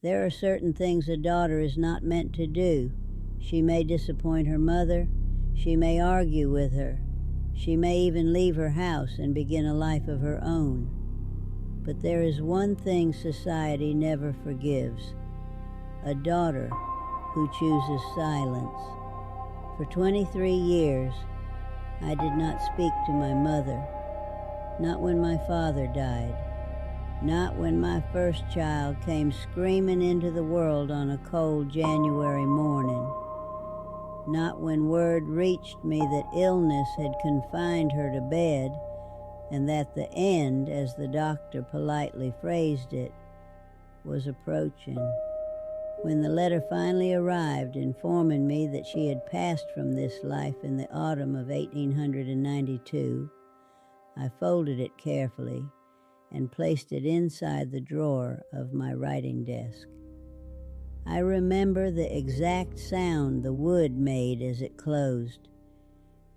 There are certain things a daughter is not meant to do. She may disappoint her mother. She may argue with her. She may even leave her house and begin a life of her own. But there is one thing society never forgives: a daughter who chooses silence. For 23 years, I did not speak to my mother. Not when my father died. Not when my first child came screaming into the world on a cold January morning. Not when word reached me that illness had confined her to bed and that the end, as the doctor politely phrased it, was approaching. When the letter finally arrived informing me that she had passed from this life in the autumn of 1892, I folded it carefully and placed it inside the drawer of my writing desk. I remember the exact sound the wood made as it closed.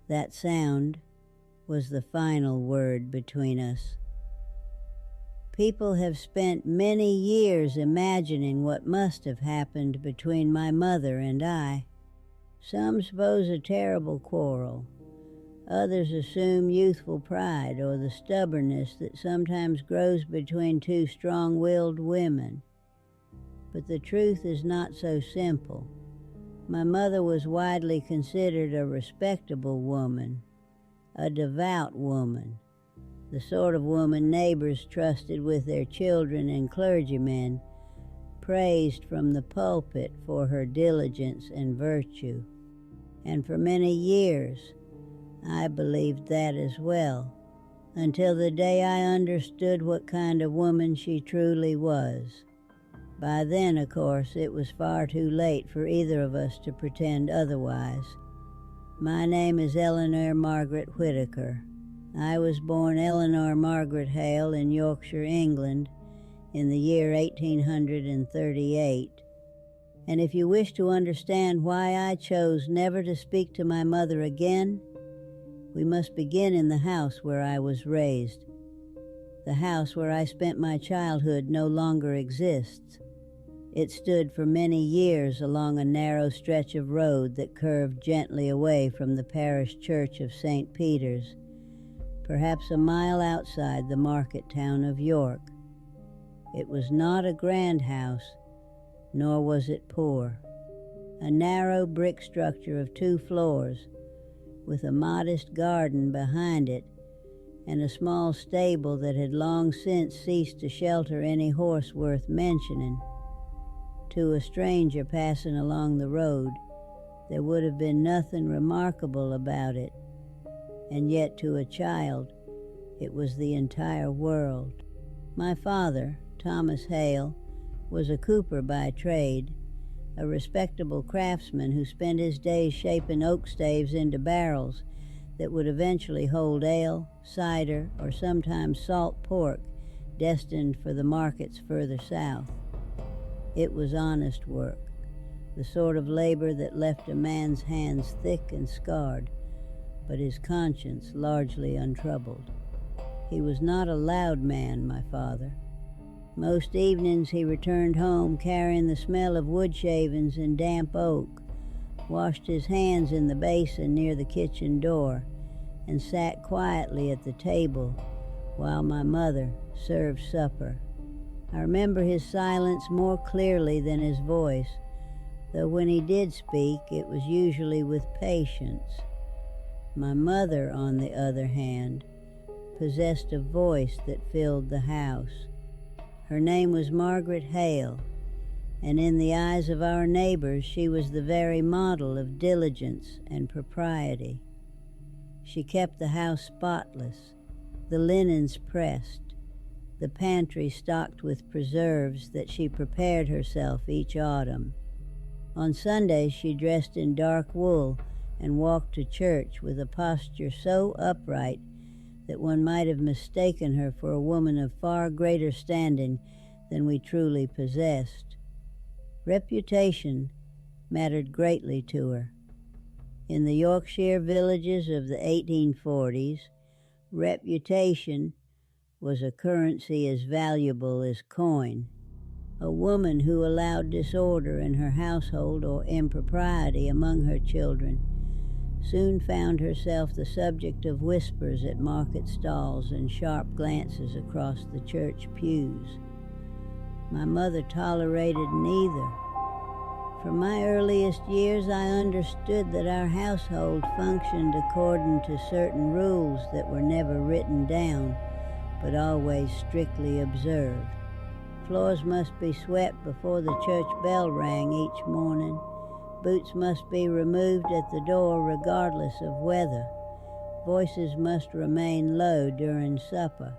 That sound was the final word between us. People have spent many years imagining what must have happened between my mother and I. Some suppose a terrible quarrel. Others assume youthful pride or the stubbornness that sometimes grows between two strong-willed women. But the truth is not so simple. My mother was widely considered a respectable woman, a devout woman, the sort of woman neighbors trusted with their children and clergymen, praised from the pulpit for her diligence and virtue. And for many years, I believed that as well, until the day I understood what kind of woman she truly was. By then, of course, it was far too late for either of us to pretend otherwise. My name is Eleanor Margaret Whitaker. I was born Eleanor Margaret Hale in Yorkshire, England, in the year 1838. And if you wish to understand why I chose never to speak to my mother again, we must begin in the house where I was raised. The house where I spent my childhood no longer exists. It stood for many years along a narrow stretch of road that curved gently away from the parish church of St. Peter's, perhaps a mile outside the market town of York. It was not a grand house, nor was it poor. A narrow brick structure of 2 floors, with a modest garden behind it, and a small stable that had long since ceased to shelter any horse worth mentioning. To a stranger passing along the road, there would have been nothing remarkable about it, and yet to a child, it was the entire world. My father, Thomas Hale, was a cooper by trade, a respectable craftsman who spent his days shaping oak staves into barrels that would eventually hold ale, cider, or sometimes salt pork destined for the markets further south. It was honest work, the sort of labor that left a man's hands thick and scarred, but his conscience largely untroubled. He was not a loud man, my father. Most evenings he returned home carrying the smell of wood shavings and damp oak, washed his hands in the basin near the kitchen door, and sat quietly at the table while my mother served supper. I remember his silence more clearly than his voice, though when he did speak, it was usually with patience. My mother, on the other hand, possessed a voice that filled the house. Her name was Margaret Hale, and in the eyes of our neighbors she was the very model of diligence and propriety. She kept the house spotless, the linens pressed, the pantry stocked with preserves that she prepared herself each autumn. On Sundays she dressed in dark wool and walked to church with a posture so upright that one might have mistaken her for a woman of far greater standing than we truly possessed. Reputation mattered greatly to her. In the Yorkshire villages of the 1840s, reputation was a currency as valuable as coin. a woman who allowed disorder in her household or impropriety among her children soon found herself the subject of whispers at market stalls and sharp glances across the church pews. My mother tolerated neither. From my earliest years, I understood that our household functioned according to certain rules that were never written down, but always strictly observed. Floors must be swept before the church bell rang each morning. Boots must be removed at the door regardless of weather. Voices must remain low during supper.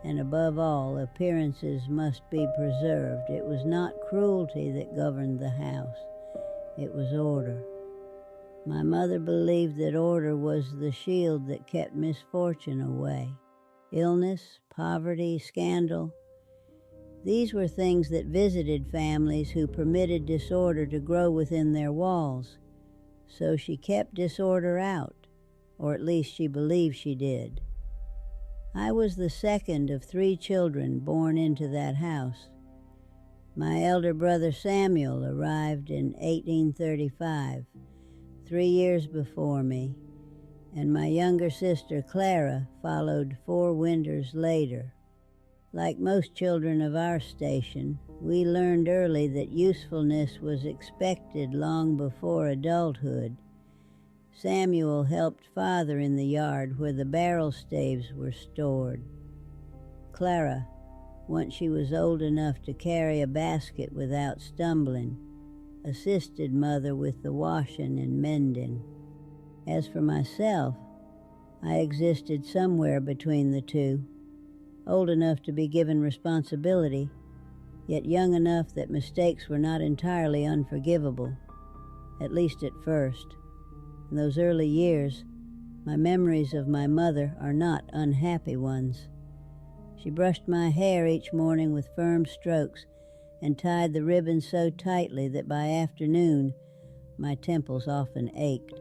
And above all, appearances must be preserved. It was not cruelty that governed the house. It was order. My mother believed that order was the shield that kept misfortune away. Illness, poverty, scandal. These were things that visited families who permitted disorder to grow within their walls. So she kept disorder out, or at least she believed she did. I was the second of 3 children born into that house. My elder brother Samuel arrived in 1835, 3 years before me, and my younger sister Clara followed 4 winters later. Like most children of our station, we learned early that usefulness was expected long before adulthood. Samuel helped father in the yard where the barrel staves were stored. Clara, once she was old enough to carry a basket without stumbling, assisted mother with the washing and mending. As for myself, I existed somewhere between the two, old enough to be given responsibility, yet young enough that mistakes were not entirely unforgivable, at least at first. In those early years, my memories of my mother are not unhappy ones. She brushed my hair each morning with firm strokes and tied the ribbons so tightly that by afternoon my temples often ached.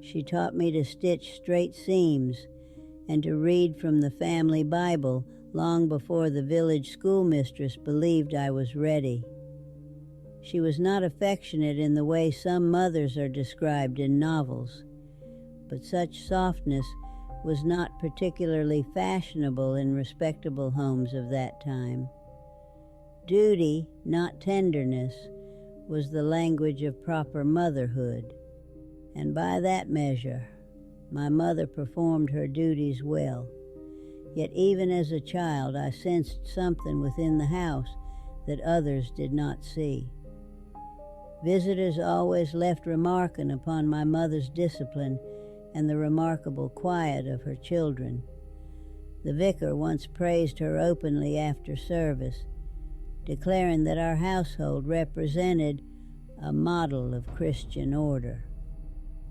She taught me to stitch straight seams and to read from the family Bible long before the village schoolmistress believed I was ready. She was not affectionate in the way some mothers are described in novels, but such softness was not particularly fashionable in respectable homes of that time. Duty, not tenderness, was the language of proper motherhood, and by that measure, my mother performed her duties well. Yet even as a child, I sensed something within the house that others did not see. Visitors always left remarking upon my mother's discipline and the remarkable quiet of her children. The vicar once praised her openly after service, declaring that our household represented a model of Christian order.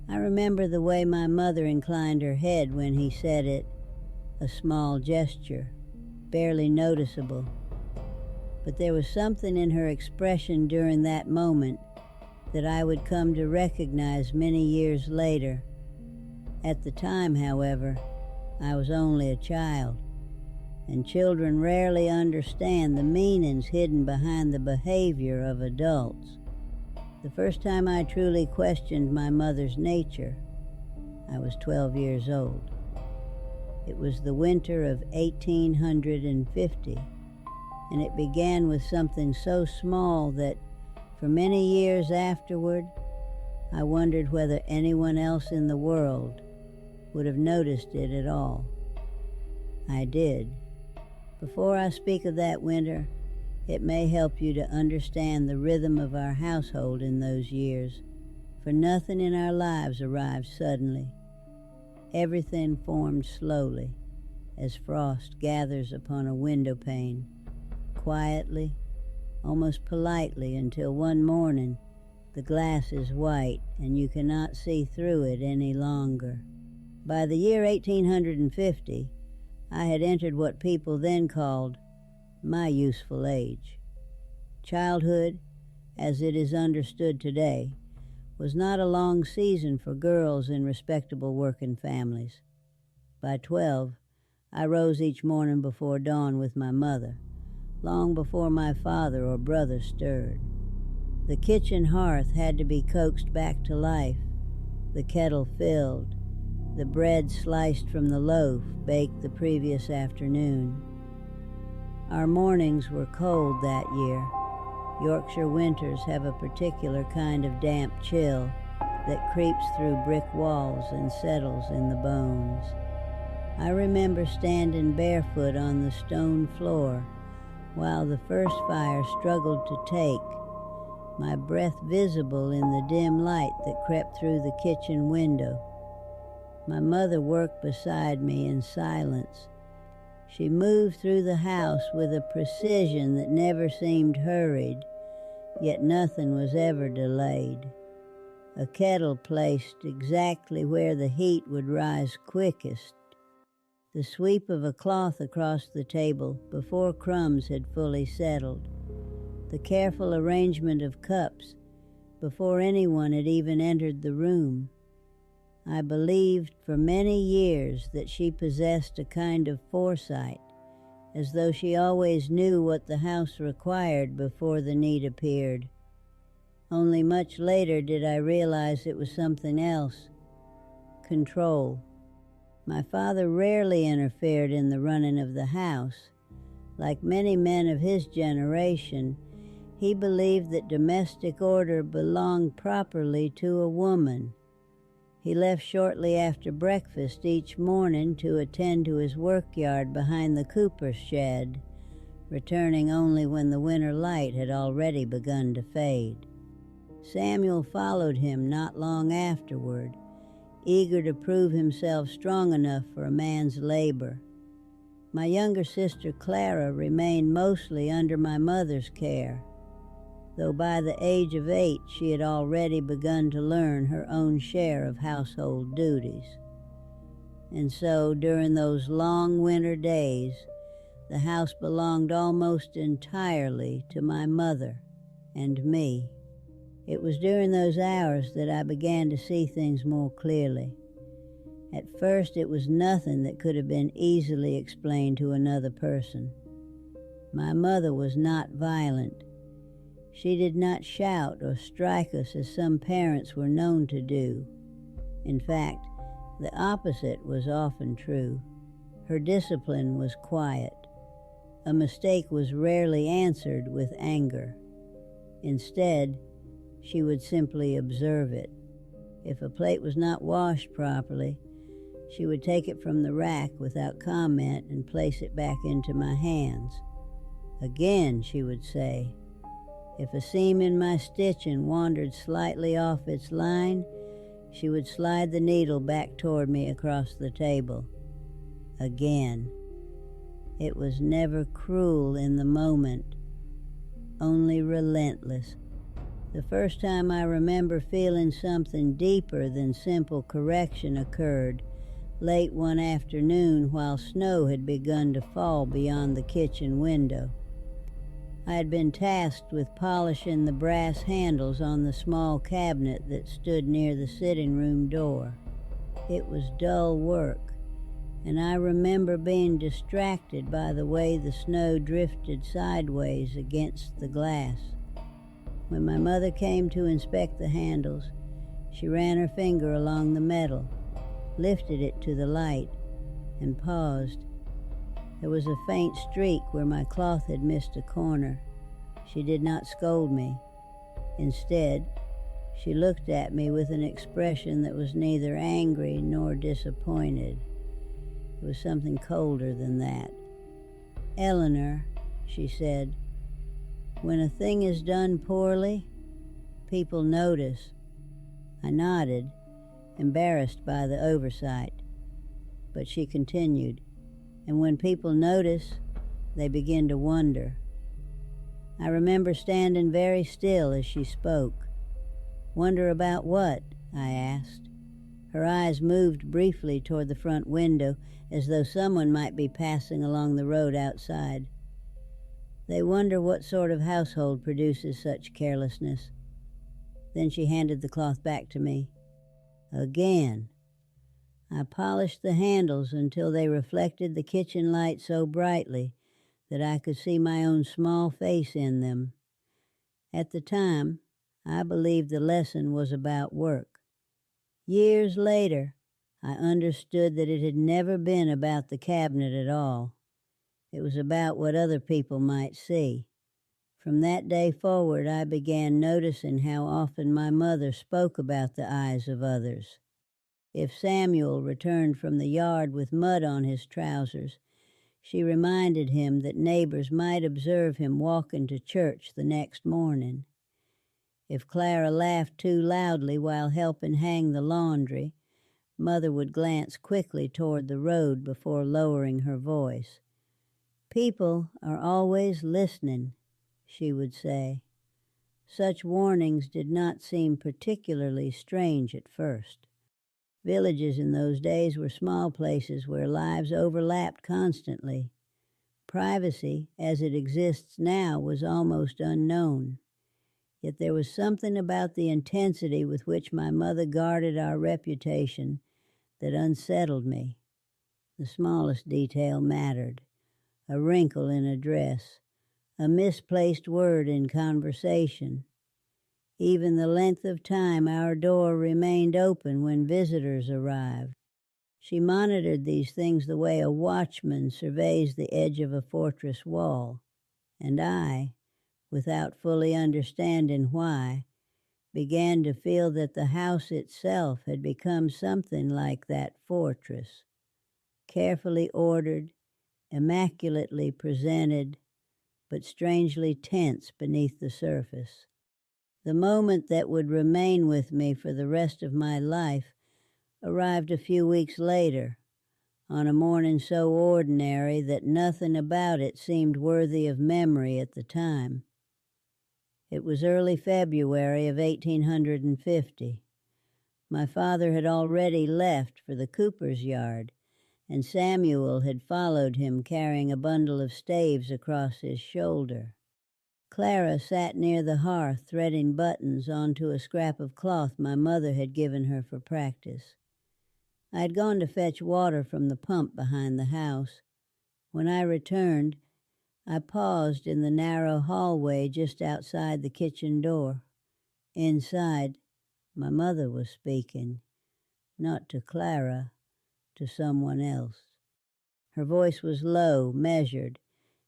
I remember the way my mother inclined her head when he said it, a small gesture, barely noticeable. But there was something in her expression during that moment that I would come to recognize many years later. At the time, however, I was only a child, and children rarely understand the meanings hidden behind the behavior of adults. The first time I truly questioned my mother's nature, I was 12 years old. It was the winter of 1850, and it began with something so small that for many years afterward, I wondered whether anyone else in the world would have noticed it at all. I did. Before I speak of that winter, it may help you to understand the rhythm of our household in those years, for nothing in our lives arrived suddenly. Everything formed slowly, as frost gathers upon a window pane, quietly, almost politely, until one morning the glass is white and you cannot see through it any longer. By the year 1850, I had entered what people then called my useful age. Childhood, as it is understood today, was not a long season for girls in respectable working families. By 12, I rose each morning before dawn with my mother, long before my father or brother stirred. The kitchen hearth had to be coaxed back to life, the kettle filled, the bread sliced from the loaf baked the previous afternoon. Our mornings were cold that year. Yorkshire winters have a particular kind of damp chill that creeps through brick walls and settles in the bones. I remember standing barefoot on the stone floor while the first fire struggled to take, my breath visible in the dim light that crept through the kitchen window. My mother worked beside me in silence. She moved through the house with a precision that never seemed hurried, yet nothing was ever delayed. A kettle placed exactly where the heat would rise quickest. The sweep of a cloth across the table before crumbs had fully settled. The careful arrangement of cups before anyone had even entered the room. I believed for many years that she possessed a kind of foresight, as though she always knew what the house required before the need appeared. Only much later did I realize it was something else: control. My father rarely interfered in the running of the house. Like many men of his generation, he believed that domestic order belonged properly to a woman. He left shortly after breakfast each morning to attend to his work yard behind the cooper's shed, returning only when the winter light had already begun to fade. Samuel followed him not long afterward, eager to prove himself strong enough for a man's labor. My younger sister Clara remained mostly under my mother's care, though by the age of 8 she had already begun to learn her own share of household duties. And so, during those long winter days, the house belonged almost entirely to my mother and me. It was during those hours that I began to see things more clearly. At first, it was nothing that could have been easily explained to another person. My mother was not violent. She did not shout or strike us as some parents were known to do. In fact, the opposite was often true. Her discipline was quiet. A mistake was rarely answered with anger. Instead, she would simply observe it. If a plate was not washed properly, she would take it from the rack without comment and place it back into my hands. Again, she would say, if a seam in my stitching wandered slightly off its line, she would slide the needle back toward me across the table. Again. It was never cruel in the moment, only relentless. The first time I remember feeling something deeper than simple correction occurred late one afternoon while snow had begun to fall beyond the kitchen window. I had been tasked with polishing the brass handles on the small cabinet that stood near the sitting room door. It was dull work, and I remember being distracted by the way the snow drifted sideways against the glass. When my mother came to inspect the handles, she ran her finger along the metal, lifted it to the light, and paused. There was a faint streak where my cloth had missed a corner. She did not scold me. Instead, she looked at me with an expression that was neither angry nor disappointed. It was something colder than that. "Eleanor," she said, "when a thing is done poorly, people notice." I nodded, embarrassed by the oversight. But she continued, "And when people notice, they begin to wonder." I remember standing very still as she spoke. "Wonder about what?" I asked. Her eyes moved briefly toward the front window, as though someone might be passing along the road outside. "They wonder what sort of household produces such carelessness." Then she handed the cloth back to me. Again. I polished the handles until they reflected the kitchen light so brightly that I could see my own small face in them. At the time, I believed the lesson was about work. Years later, I understood that it had never been about the cabinet at all. It was about what other people might see. From that day forward, I began noticing how often my mother spoke about the eyes of others. If Samuel returned from the yard with mud on his trousers, she reminded him that neighbors might observe him walking to church the next morning. If Clara laughed too loudly while helping hang the laundry, Mother would glance quickly toward the road before lowering her voice. "People are always listening," she would say. Such warnings did not seem particularly strange at first. Villages in those days were small places where lives overlapped constantly. Privacy, as it exists now, was almost unknown. Yet there was something about the intensity with which my mother guarded our reputation that unsettled me. The smallest detail mattered. A wrinkle in a dress, a misplaced word in conversation. Even the length of time our door remained open when visitors arrived. She monitored these things the way a watchman surveys the edge of a fortress wall, and I, without fully understanding why, began to feel that the house itself had become something like that fortress, carefully ordered, immaculately presented, but strangely tense beneath the surface. The moment that would remain with me for the rest of my life arrived a few weeks later, on a morning so ordinary that nothing about it seemed worthy of memory at the time. It was early February of 1850. My father had already left for the cooper's yard, and Samuel had followed him carrying a bundle of staves across his shoulder. Clara sat near the hearth threading buttons onto a scrap of cloth my mother had given her for practice. I had gone to fetch water from the pump behind the house. When I returned, I paused in the narrow hallway just outside the kitchen door. Inside, my mother was speaking, not to Clara, to someone else. Her voice was low, measured,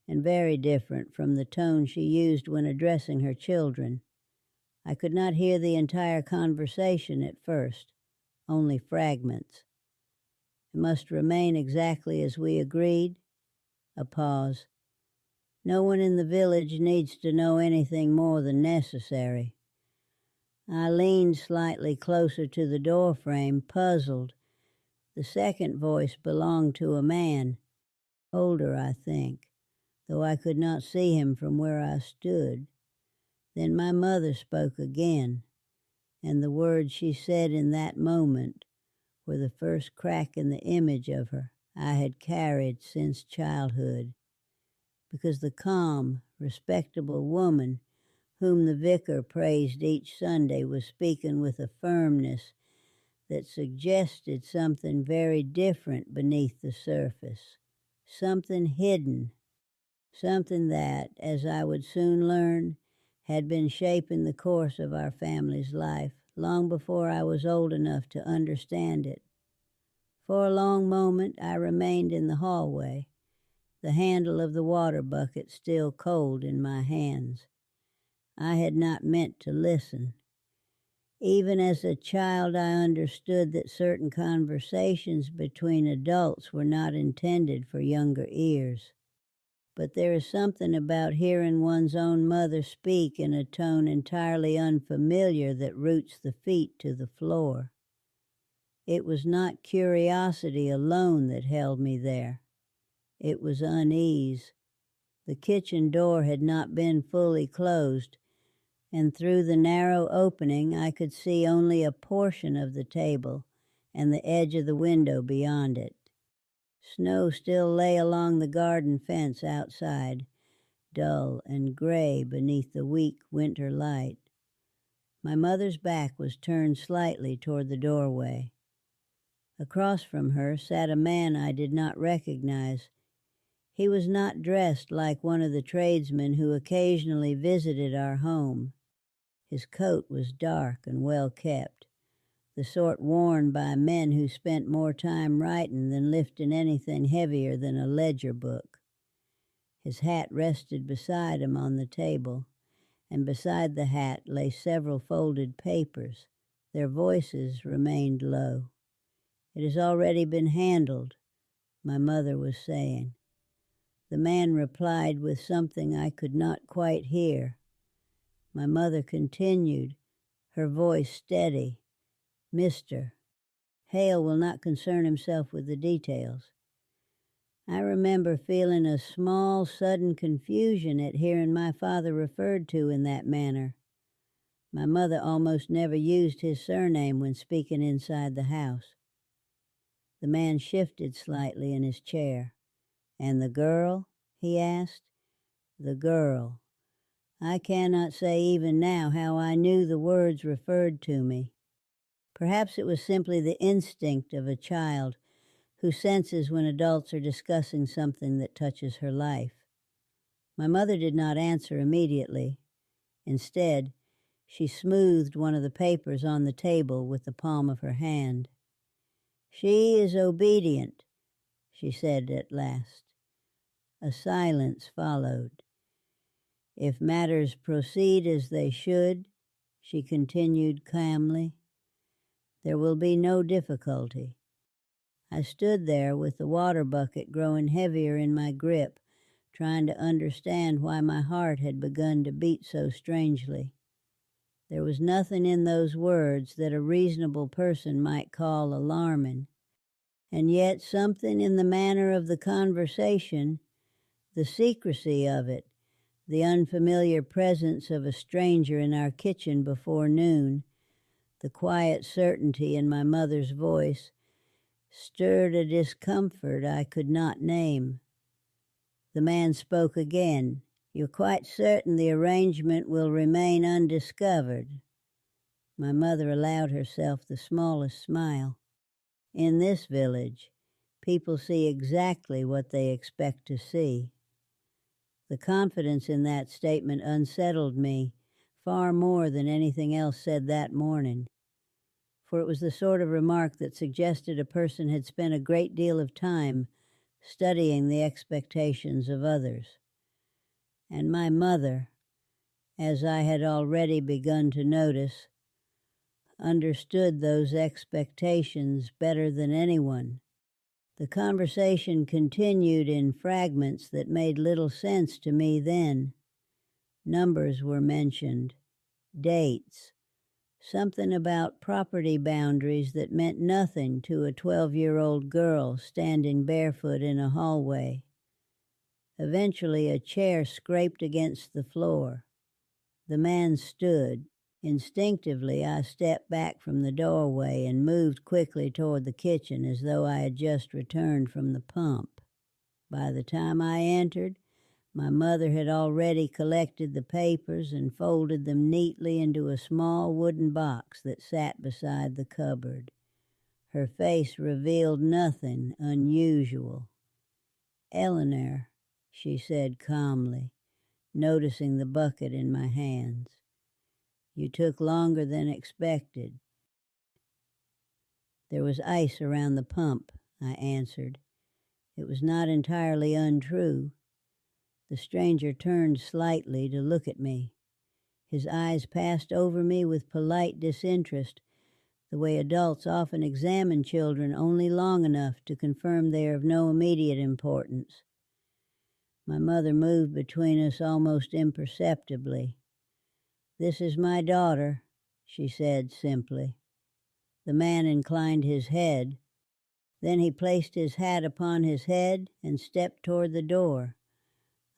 and very different from the tone she used when addressing her children. I could not hear the entire conversation at first, only fragments. It must remain exactly as we agreed. A pause. No one in the village needs to know anything more than necessary. I leaned slightly closer to the doorframe, puzzled. The second voice belonged to a man, older, I think, though I could not see him from where I stood. Then my mother spoke again, and the words she said in that moment were the first crack in the image of her I had carried since childhood, because the calm, respectable woman whom the vicar praised each Sunday was speaking with a firmness that suggested something very different beneath the surface, something hidden, something that, as I would soon learn, had been shaping the course of our family's life long before I was old enough to understand it. For a long moment I remained in the hallway, the handle of the water bucket still cold in my hands. I had not meant to listen. Even as a child, I understood that certain conversations between adults were not intended for younger ears. But there is something about hearing one's own mother speak in a tone entirely unfamiliar that roots the feet to the floor. It was not curiosity alone that held me there. It was unease. The kitchen door had not been fully closed, and through the narrow opening I could see only a portion of the table and the edge of the window beyond it. Snow still lay along the garden fence outside, dull and gray beneath the weak winter light. My mother's back was turned slightly toward the doorway. Across from her sat a man I did not recognize. He was not dressed like one of the tradesmen who occasionally visited our home. His coat was dark and well kept, the sort worn by men who spent more time writing than lifting anything heavier than a ledger book. His hat rested beside him on the table, and beside the hat lay several folded papers. Their voices remained low. "It has already been handled," my mother was saying. The man replied with something I could not quite hear. My mother continued, her voice steady. "Mr. Hale will not concern himself with the details." I remember feeling a small, sudden confusion at hearing my father referred to in that manner. My mother almost never used his surname when speaking inside the house. The man shifted slightly in his chair. "And the girl?" he asked. "The girl." I cannot say even now how I knew the words referred to me. Perhaps it was simply the instinct of a child who senses when adults are discussing something that touches her life. My mother did not answer immediately. Instead, she smoothed one of the papers on the table with the palm of her hand. "She is obedient," she said at last. A silence followed. "If matters proceed as they should," she continued calmly, "there will be no difficulty." I stood there with the water bucket growing heavier in my grip, trying to understand why my heart had begun to beat so strangely. There was nothing in those words that a reasonable person might call alarming, and yet something in the manner of the conversation, the secrecy of it, the unfamiliar presence of a stranger in our kitchen before noon, the quiet certainty in my mother's voice, stirred a discomfort I could not name. The man spoke again. "You're quite certain the arrangement will remain undiscovered?" My mother allowed herself the smallest smile. "In this village, people see exactly what they expect to see." The confidence in that statement unsettled me far more than anything else said that morning, for it was the sort of remark that suggested a person had spent a great deal of time studying the expectations of others. And my mother, as I had already begun to notice, understood those expectations better than anyone. The conversation continued in fragments that made little sense to me then. Numbers were mentioned, dates, something about property boundaries that meant nothing to a 12-year-old girl standing barefoot in a hallway. Eventually, a chair scraped against the floor. The man stood. Instinctively, I stepped back from the doorway and moved quickly toward the kitchen as though I had just returned from the pump. By the time I entered, my mother had already collected the papers and folded them neatly into a small wooden box that sat beside the cupboard. Her face revealed nothing unusual. "Eleanor," she said calmly, noticing the bucket in my hands, "you took longer than expected." "There was ice around the pump," I answered. It was not entirely untrue. The stranger turned slightly to look at me. His eyes passed over me with polite disinterest, the way adults often examine children only long enough to confirm they are of no immediate importance. My mother moved between us almost imperceptibly. "This is my daughter," she said simply. The man inclined his head. Then he placed his hat upon his head and stepped toward the door.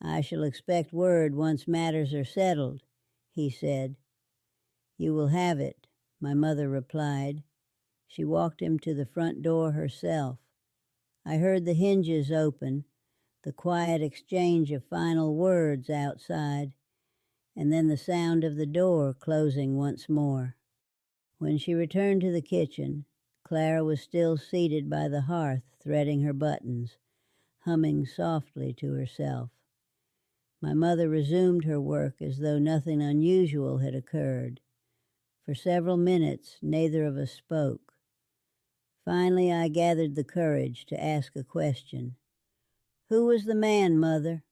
"I shall expect word once matters are settled," he said. "You will have it," my mother replied. She walked him to the front door herself. I heard the hinges open, the quiet exchange of final words outside, and then the sound of the door closing once more. When she returned to the kitchen, Clara was still seated by the hearth, threading her buttons, humming softly to herself. My mother resumed her work as though nothing unusual had occurred. For several minutes, neither of us spoke. Finally, I gathered the courage to ask a question. "Who was the man, Mother?"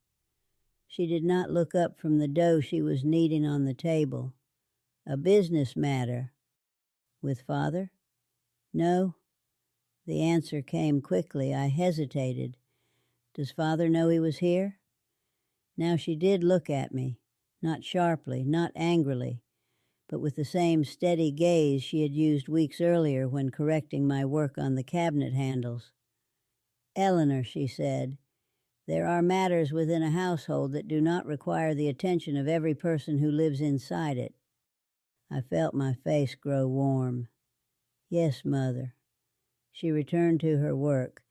She did not look up from the dough she was kneading on the table. "A business matter." "With Father?" "No." The answer came quickly. I hesitated. "Does Father know he was here?" Now she did look at me, not sharply, not angrily, but with the same steady gaze she had used weeks earlier when correcting my work on the cabinet handles. "Eleanor," she said, "there are matters within a household that do not require the attention of every person who lives inside it." I felt my face grow warm. "Yes, Mother." She returned to her work,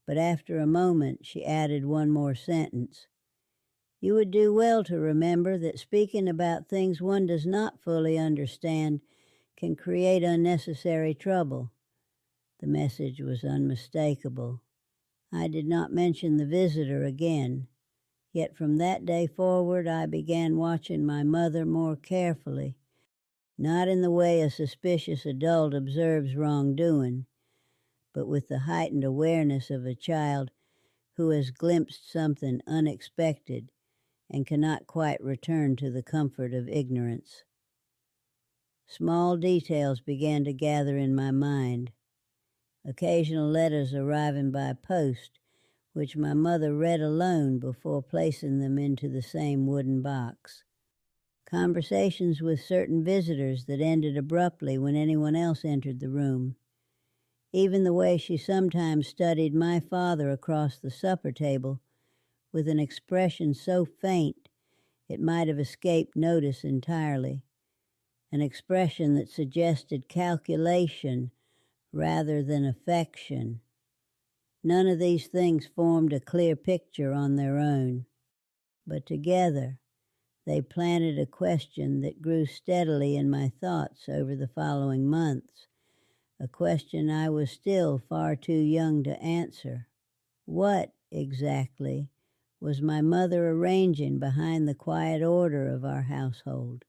but after a moment she added one more sentence. "You would do well to remember that speaking about things one does not fully understand can create unnecessary trouble." The message was unmistakable. I did not mention the visitor again, yet from that day forward I began watching my mother more carefully, not in the way a suspicious adult observes wrongdoing, but with the heightened awareness of a child who has glimpsed something unexpected and cannot quite return to the comfort of ignorance. Small details began to gather in my mind. Occasional letters arriving by post, which my mother read alone before placing them into the same wooden box. Conversations with certain visitors that ended abruptly when anyone else entered the room. Even the way she sometimes studied my father across the supper table with an expression so faint it might have escaped notice entirely, an expression that suggested calculation rather than affection. None of these things formed a clear picture on their own, but together they planted a question that grew steadily in my thoughts over the following months, a question I was still far too young to answer. What, exactly, was my mother arranging behind the quiet order of our household?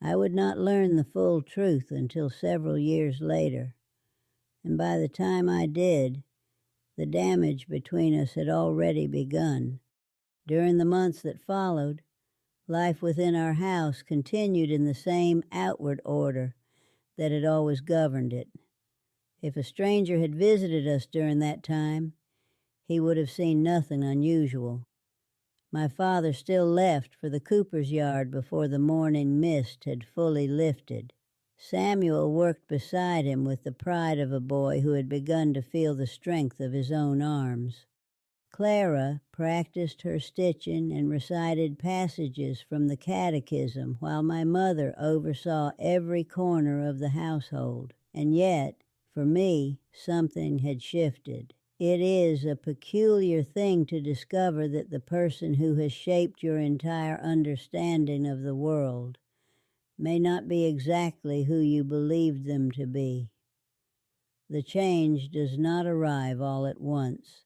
I would not learn the full truth until several years later, and by the time I did, the damage between us had already begun. During the months that followed, life within our house continued in the same outward order that had always governed it. If a stranger had visited us during that time, he would have seen nothing unusual. My father still left for the cooper's yard before the morning mist had fully lifted. Samuel worked beside him with the pride of a boy who had begun to feel the strength of his own arms. Clara practiced her stitching and recited passages from the catechism while my mother oversaw every corner of the household. And yet, for me, something had shifted. It is a peculiar thing to discover that the person who has shaped your entire understanding of the world may not be exactly who you believed them to be. The change does not arrive all at once.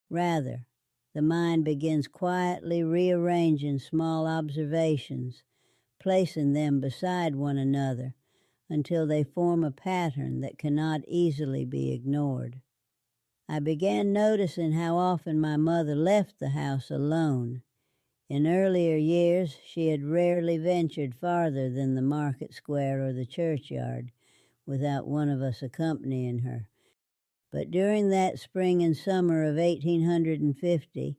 Rather, the mind begins quietly rearranging small observations, placing them beside one another until they form a pattern that cannot easily be ignored. I began noticing how often my mother left the house alone. In earlier years, she had rarely ventured farther than the market square or the churchyard without one of us accompanying her. But during that spring and summer of 1850,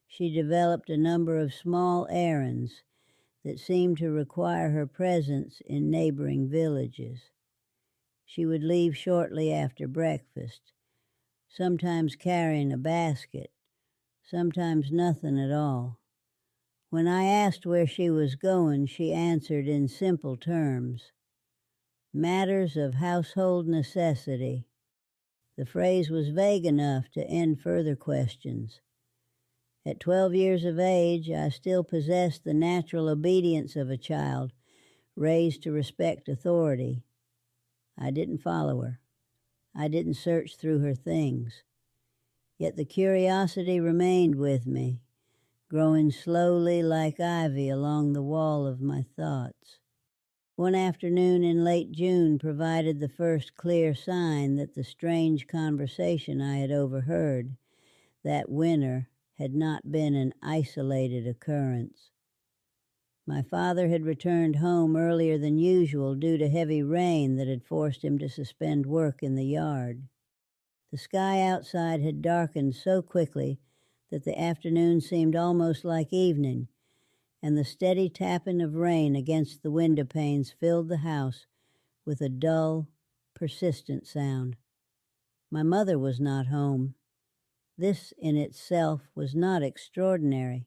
she developed a number of small errands that seemed to require her presence in neighboring villages. She would leave shortly after breakfast, sometimes carrying a basket, sometimes nothing at all. When I asked where she was going, she answered in simple terms, "Matters of household necessity." The phrase was vague enough to end further questions. At 12 years of age, I still possessed the natural obedience of a child raised to respect authority. I didn't follow her. I didn't search through her things. Yet the curiosity remained with me, growing slowly like ivy along the wall of my thoughts. One afternoon in late June provided the first clear sign that the strange conversation I had overheard that winter had not been an isolated occurrence. My father had returned home earlier than usual due to heavy rain that had forced him to suspend work in the yard. The sky outside had darkened so quickly that the afternoon seemed almost like evening, and the steady tapping of rain against the window panes filled the house with a dull, persistent sound. My mother was not home. This in itself was not extraordinary.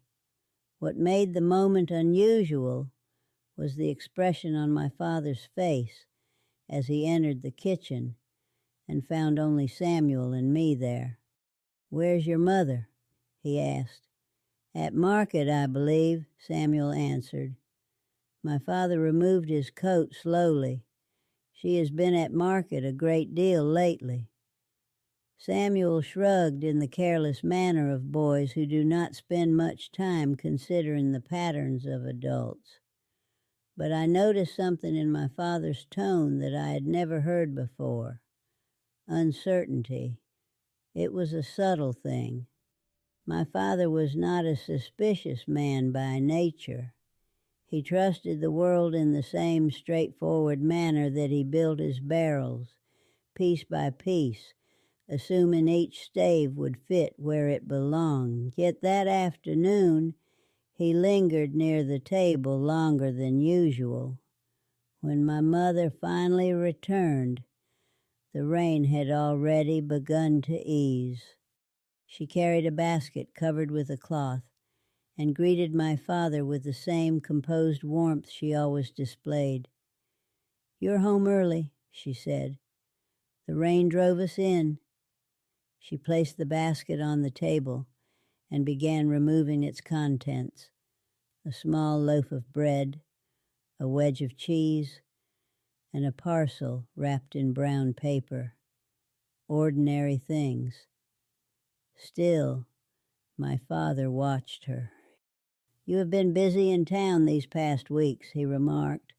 What made the moment unusual was the expression on my father's face as he entered the kitchen and found only Samuel and me there. "Where's your mother?" he asked. "At market, I believe," Samuel answered. My father removed his coat slowly. "She has been at market a great deal lately." Samuel shrugged in the careless manner of boys who do not spend much time considering the patterns of adults. But I noticed something in my father's tone that I had never heard before. Uncertainty. It was a subtle thing. My father was not a suspicious man by nature. He trusted the world in the same straightforward manner that he built his barrels, piece by piece, assuming each stave would fit where it belonged. Yet that afternoon he lingered near the table longer than usual. When my mother finally returned, the rain had already begun to ease. She carried a basket covered with a cloth and greeted my father with the same composed warmth she always displayed. "You're home early," she said. "The rain drove us in." She placed the basket on the table and began removing its contents: a small loaf of bread, a wedge of cheese, and a parcel wrapped in brown paper. Ordinary things. Still, my father watched her. "You have been busy in town these past weeks," he remarked.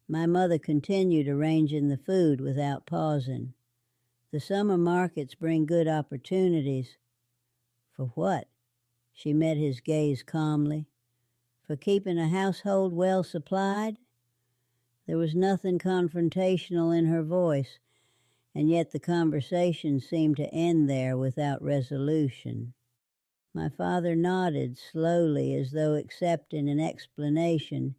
My mother continued arranging the food without pausing. "The summer markets bring good opportunities." "For what?" She met his gaze calmly. "For keeping a household well supplied?" There was nothing confrontational in her voice, and yet the conversation seemed to end there without resolution. My father nodded slowly as though accepting an explanation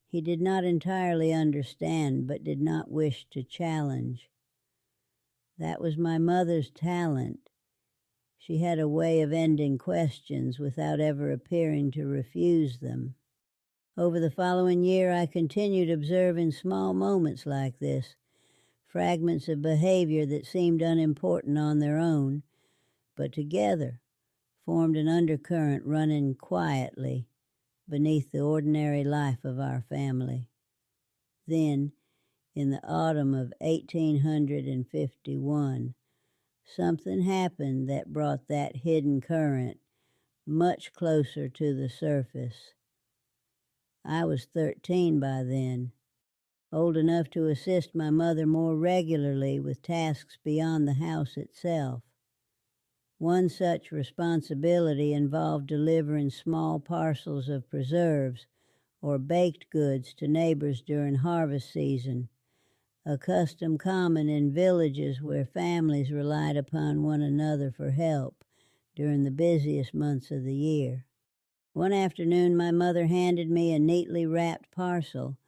he did not entirely understand but did not wish to challenge. That was my mother's talent. She had a way of ending questions without ever appearing to refuse them. Over the following year, I continued observing small moments like this, fragments of behavior that seemed unimportant on their own, but together formed an undercurrent running quietly beneath the ordinary life of our family. Then, in the autumn of 1851, something happened that brought that hidden current much closer to the surface. I was 13 by then, old enough to assist my mother more regularly with tasks beyond the house itself. One such responsibility involved delivering small parcels of preserves or baked goods to neighbors during harvest season, a custom common in villages where families relied upon one another for help during the busiest months of the year. One afternoon, my mother handed me a neatly wrapped parcel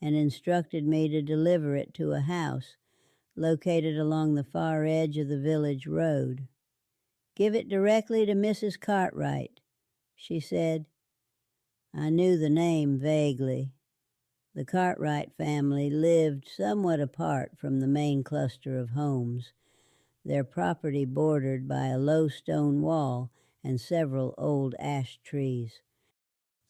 and instructed me to deliver it to a house located along the far edge of the village road. "Give it directly to Mrs. Cartwright," she said. I knew the name vaguely. The Cartwright family lived somewhat apart from the main cluster of homes, their property bordered by a low stone wall and several old ash trees.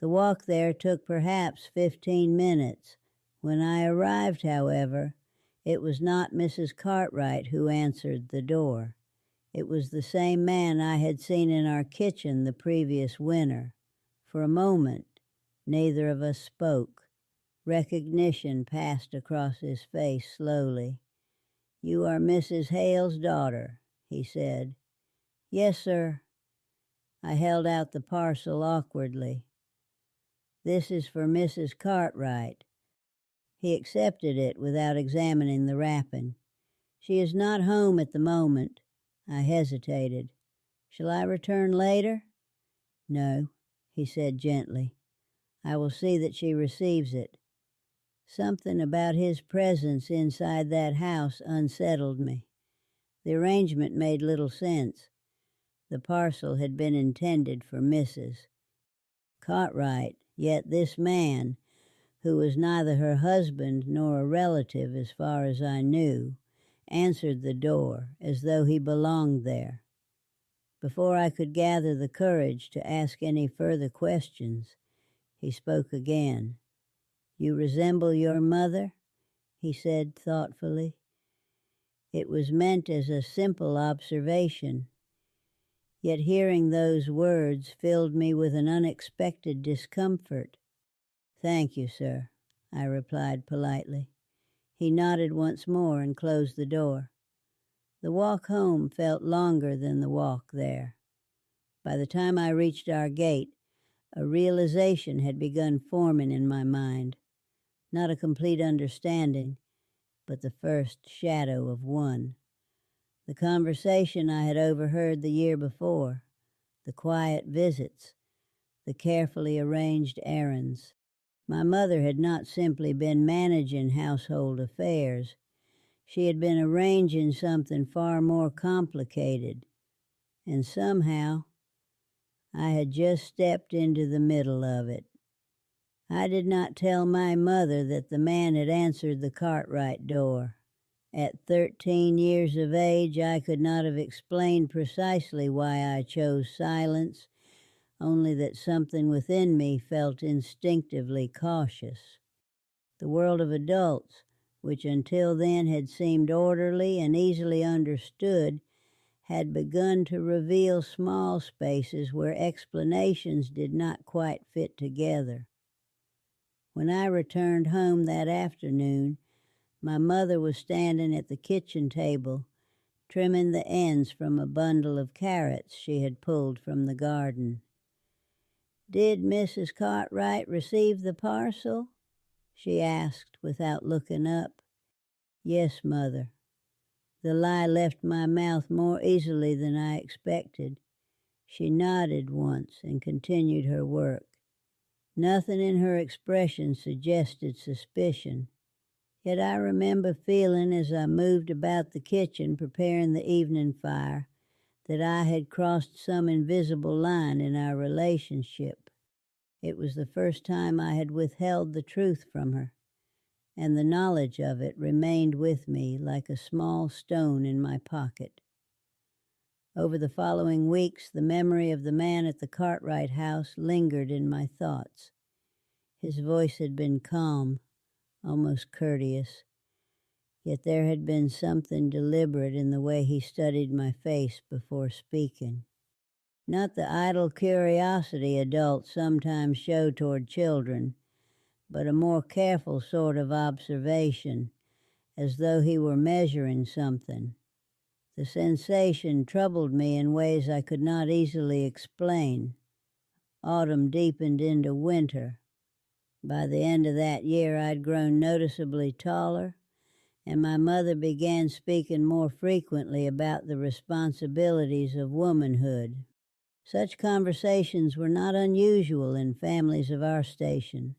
The walk there took perhaps 15 minutes. When I arrived, however, it was not Mrs. Cartwright who answered the door. It was the same man I had seen in our kitchen the previous winter. For a moment, neither of us spoke. Recognition passed across his face slowly. "You are Mrs. Hale's daughter," he said. "Yes, sir." I held out the parcel awkwardly. "This is for Mrs. Cartwright." He accepted it without examining the wrapping. "She is not home at the moment." I hesitated. "Shall I return later?" "No," he said gently. "I will see that she receives it." Something about his presence inside that house unsettled me. The arrangement made little sense. The parcel had been intended for Mrs. Cartwright, yet this man, who was neither her husband nor a relative as far as I knew, answered the door as though he belonged there. Before I could gather the courage to ask any further questions, he spoke again. "You resemble your mother?" he said thoughtfully. It was meant as a simple observation, yet hearing those words filled me with an unexpected discomfort. "Thank you, sir," I replied politely. He nodded once more and closed the door. The walk home felt longer than the walk there. By the time I reached our gate, a realization had begun forming in my mind. Not a complete understanding, but the first shadow of one. The conversation I had overheard the year before, the quiet visits, the carefully arranged errands. My mother had not simply been managing household affairs. She had been arranging something far more complicated. And somehow, I had just stepped into the middle of it. I did not tell my mother that the man had answered the Cartwright door. At 13 years of age, I could not have explained precisely why I chose silence, only that something within me felt instinctively cautious. The world of adults, which until then had seemed orderly and easily understood, had begun to reveal small spaces where explanations did not quite fit together. When I returned home that afternoon, my mother was standing at the kitchen table, trimming the ends from a bundle of carrots she had pulled from the garden. "Did Mrs. Cartwright receive the parcel?" she asked without looking up. "Yes, Mother." The lie left my mouth more easily than I expected. She nodded once and continued her work. Nothing in her expression suggested suspicion. Yet I remember feeling as I moved about the kitchen preparing the evening fire that I had crossed some invisible line in our relationship. It was the first time I had withheld the truth from her, and the knowledge of it remained with me like a small stone in my pocket. Over the following weeks, the memory of the man at the Cartwright house lingered in my thoughts. His voice had been calm, almost courteous, yet there had been something deliberate in the way he studied my face before speaking. Not the idle curiosity adults sometimes show toward children, but a more careful sort of observation, as though he were measuring something. The sensation troubled me in ways I could not easily explain. Autumn deepened into winter. By the end of that year, I'd grown noticeably taller, and my mother began speaking more frequently about the responsibilities of womanhood. Such conversations were not unusual in families of our station.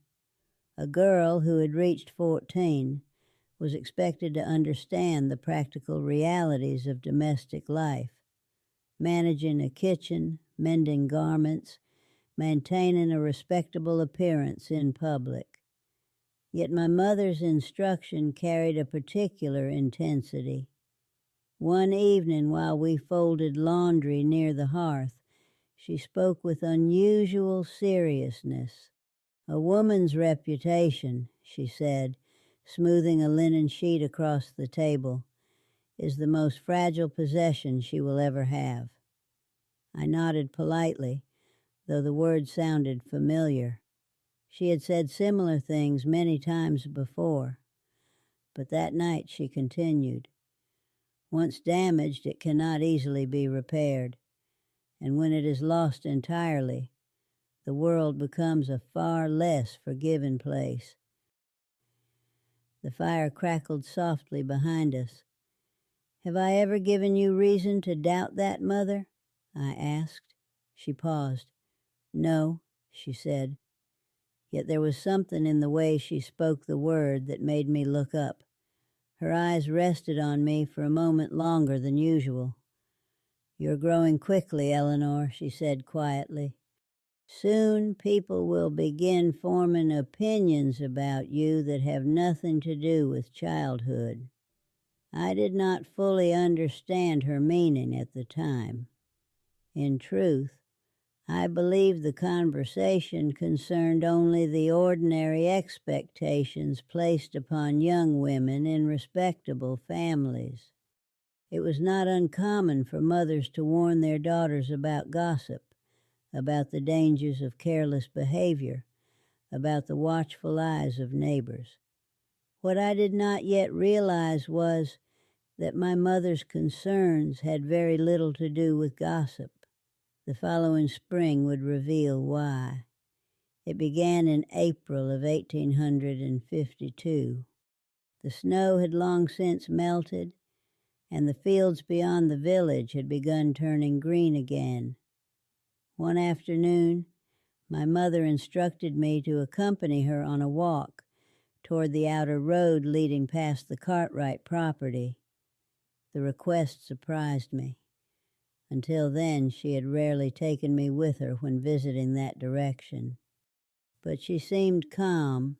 A girl who had reached 14 was expected to understand the practical realities of domestic life, managing a kitchen, mending garments, maintaining a respectable appearance in public. Yet my mother's instruction carried a particular intensity. One evening while we folded laundry near the hearth, she spoke with unusual seriousness. "A woman's reputation," she said, smoothing a linen sheet across the table, is the most fragile possession she will ever have." I nodded politely, though the words sounded familiar. She had said similar things many times before. But that night she continued, "Once damaged, it cannot easily be repaired, and when it is lost entirely, the world becomes a far less forgiving place." The fire crackled softly behind us. "Have I ever given you reason to doubt that, Mother?" I asked. She paused. "No," she said. Yet there was something in the way she spoke the word that made me look up. Her eyes rested on me for a moment longer than usual. "You're growing quickly, Eleanor," she said quietly. "Soon people will begin forming opinions about you that have nothing to do with childhood." I did not fully understand her meaning at the time. In truth, I believed the conversation concerned only the ordinary expectations placed upon young women in respectable families. It was not uncommon for mothers to warn their daughters about gossip, about the dangers of careless behavior, about the watchful eyes of neighbors. What I did not yet realize was that my mother's concerns had very little to do with gossip. The following spring would reveal why. It began in April of 1852. The snow had long since melted, and the fields beyond the village had begun turning green again. One afternoon, my mother instructed me to accompany her on a walk toward the outer road leading past the Cartwright property. The request surprised me. Until then, she had rarely taken me with her when visiting that direction. But she seemed calm,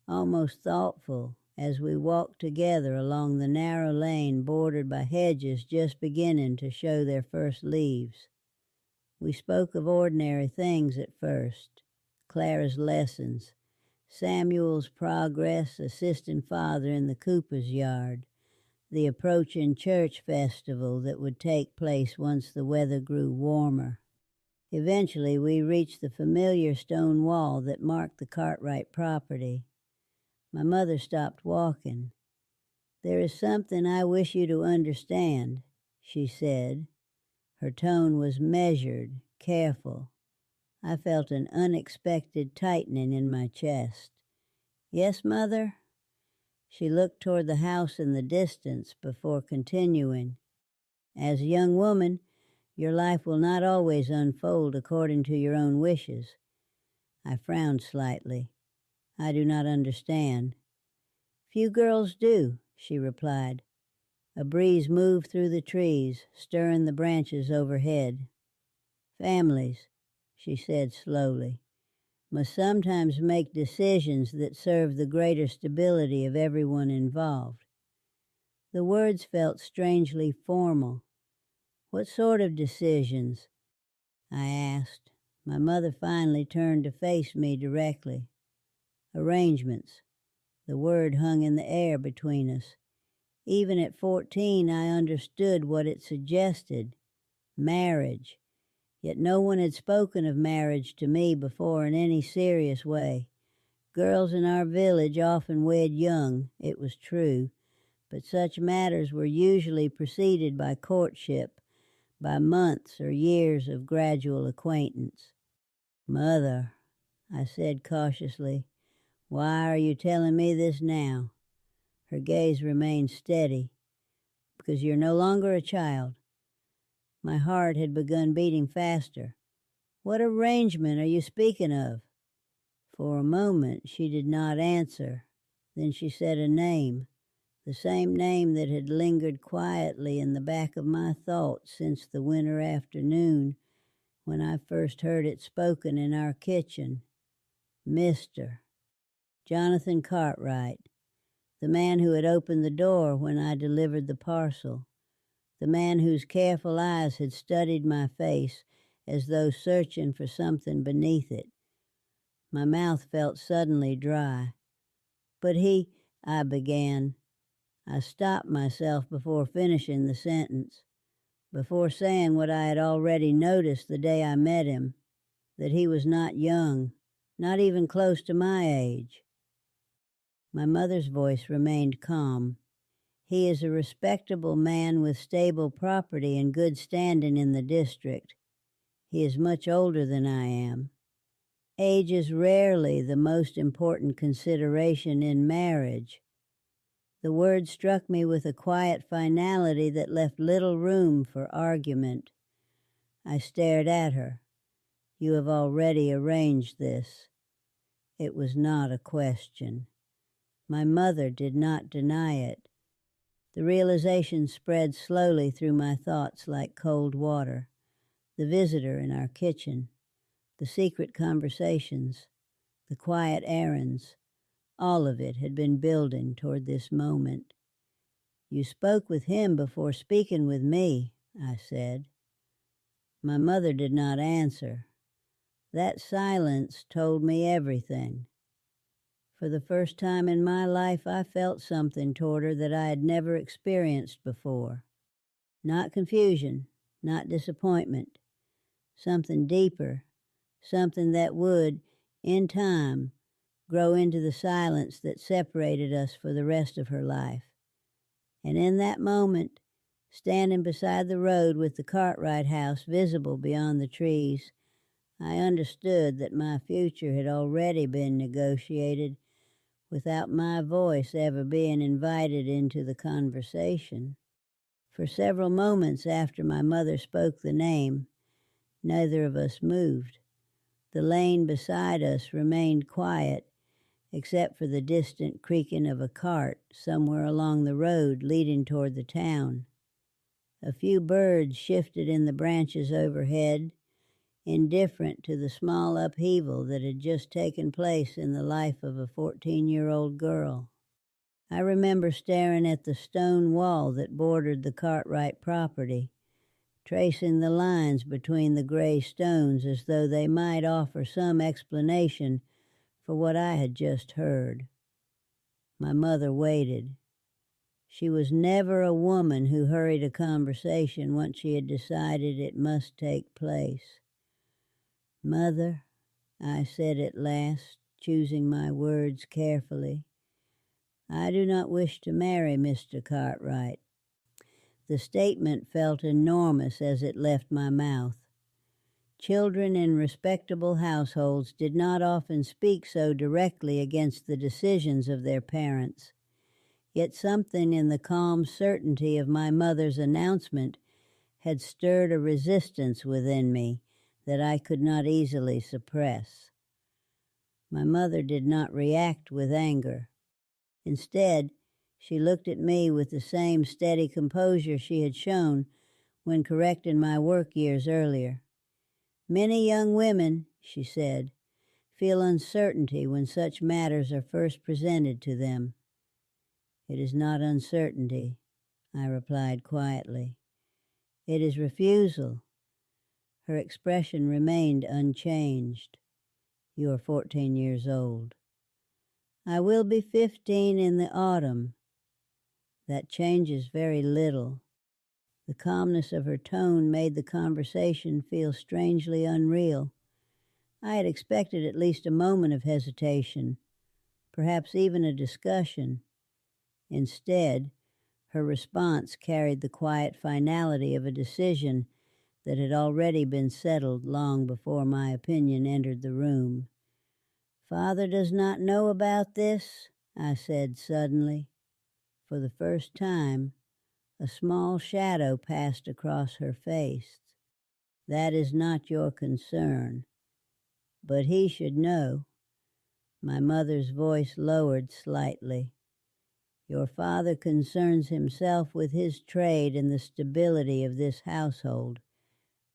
almost thoughtful, as we walked together along the narrow lane bordered by hedges just beginning to show their first leaves. We spoke of ordinary things at first: Clara's lessons, Samuel's progress assisting Father in the Cooper's yard, the approaching church festival that would take place once the weather grew warmer. Eventually, we reached the familiar stone wall that marked the Cartwright property. My mother stopped walking. "There is something I wish you to understand," she said. Her tone was measured, careful. I felt an unexpected tightening in my chest. "Yes, Mother?" She looked toward the house in the distance before continuing. "As a young woman, your life will not always unfold according to your own wishes." I frowned slightly. "I do not understand." "Few girls do," she replied. A breeze moved through the trees, stirring the branches overhead. "Families," she said slowly, "must sometimes make decisions that serve the greater stability of everyone involved." The words felt strangely formal. "What sort of decisions?" I asked. My mother finally turned to face me directly. "Arrangements." The word hung in the air between us. Even at 14, I understood what it suggested: marriage. Yet no one had spoken of marriage to me before in any serious way. Girls in our village often wed young, it was true, but such matters were usually preceded by courtship, by months or years of gradual acquaintance. "Mother," I said cautiously, "why are you telling me this now?" Her gaze remained steady. "Because you're no longer a child." My heart had begun beating faster. "What arrangement are you speaking of?" For a moment she did not answer. Then she said a name, the same name that had lingered quietly in the back of my thoughts since the winter afternoon when I first heard it spoken in our kitchen. Mr. Jonathan Cartwright, the man who had opened the door when I delivered the parcel, the man whose careful eyes had studied my face as though searching for something beneath it. My mouth felt suddenly dry. "But he," I began. I stopped myself before finishing the sentence, before saying what I had already noticed the day I met him, that he was not young, not even close to my age. My mother's voice remained calm. He is a respectable man with stable property and good standing in the district. He is much older than I am. Age is rarely the most important consideration in marriage. The word struck me with a quiet finality that left little room for argument. I stared at her. You have already arranged this. It was not a question. My mother did not deny it. The realization spread slowly through my thoughts like cold water. The visitor in our kitchen, the secret conversations, the quiet errands, all of it had been building toward this moment. You spoke with him before speaking with me, I said. My mother did not answer. That silence told me everything. For the first time in my life, I felt something toward her that I had never experienced before. Not confusion, not disappointment. Something deeper, something that would, in time, grow into the silence that separated us for the rest of her life. And in that moment, standing beside the road with the Cartwright house visible beyond the trees, I understood that my future had already been negotiated without my voice ever being invited into the conversation. For several moments after my mother spoke the name, neither of us moved. The lane beside us remained quiet, except for the distant creaking of a cart somewhere along the road leading toward the town. A few birds shifted in the branches overhead, indifferent to the small upheaval that had just taken place in the life of a 14-year-old girl. I remember staring at the stone wall that bordered the Cartwright property, tracing the lines between the gray stones as though they might offer some explanation for what I had just heard. My mother waited. She was never a woman who hurried a conversation once she had decided it must take place. Mother, I said at last, choosing my words carefully, I do not wish to marry Mr. Cartwright. The statement felt enormous as it left my mouth. Children in respectable households did not often speak so directly against the decisions of their parents. Yet something in the calm certainty of my mother's announcement had stirred a resistance within me that I could not easily suppress. My mother did not react with anger. Instead, she looked at me with the same steady composure she had shown when correcting my work years earlier. Many young women, she said, feel uncertainty when such matters are first presented to them. It is not uncertainty, I replied quietly. It is refusal. Her expression remained unchanged. You are 14 years old. I will be 15 in the autumn. That changes very little. The calmness of her tone made the conversation feel strangely unreal. I had expected at least a moment of hesitation, perhaps even a discussion. Instead, her response carried the quiet finality of a decision that had already been settled long before my opinion entered the room. Father does not know about this, I said suddenly. For the first time, a small shadow passed across her face. That is not your concern. But he should know. My mother's voice lowered slightly. Your father concerns himself with his trade and the stability of this household.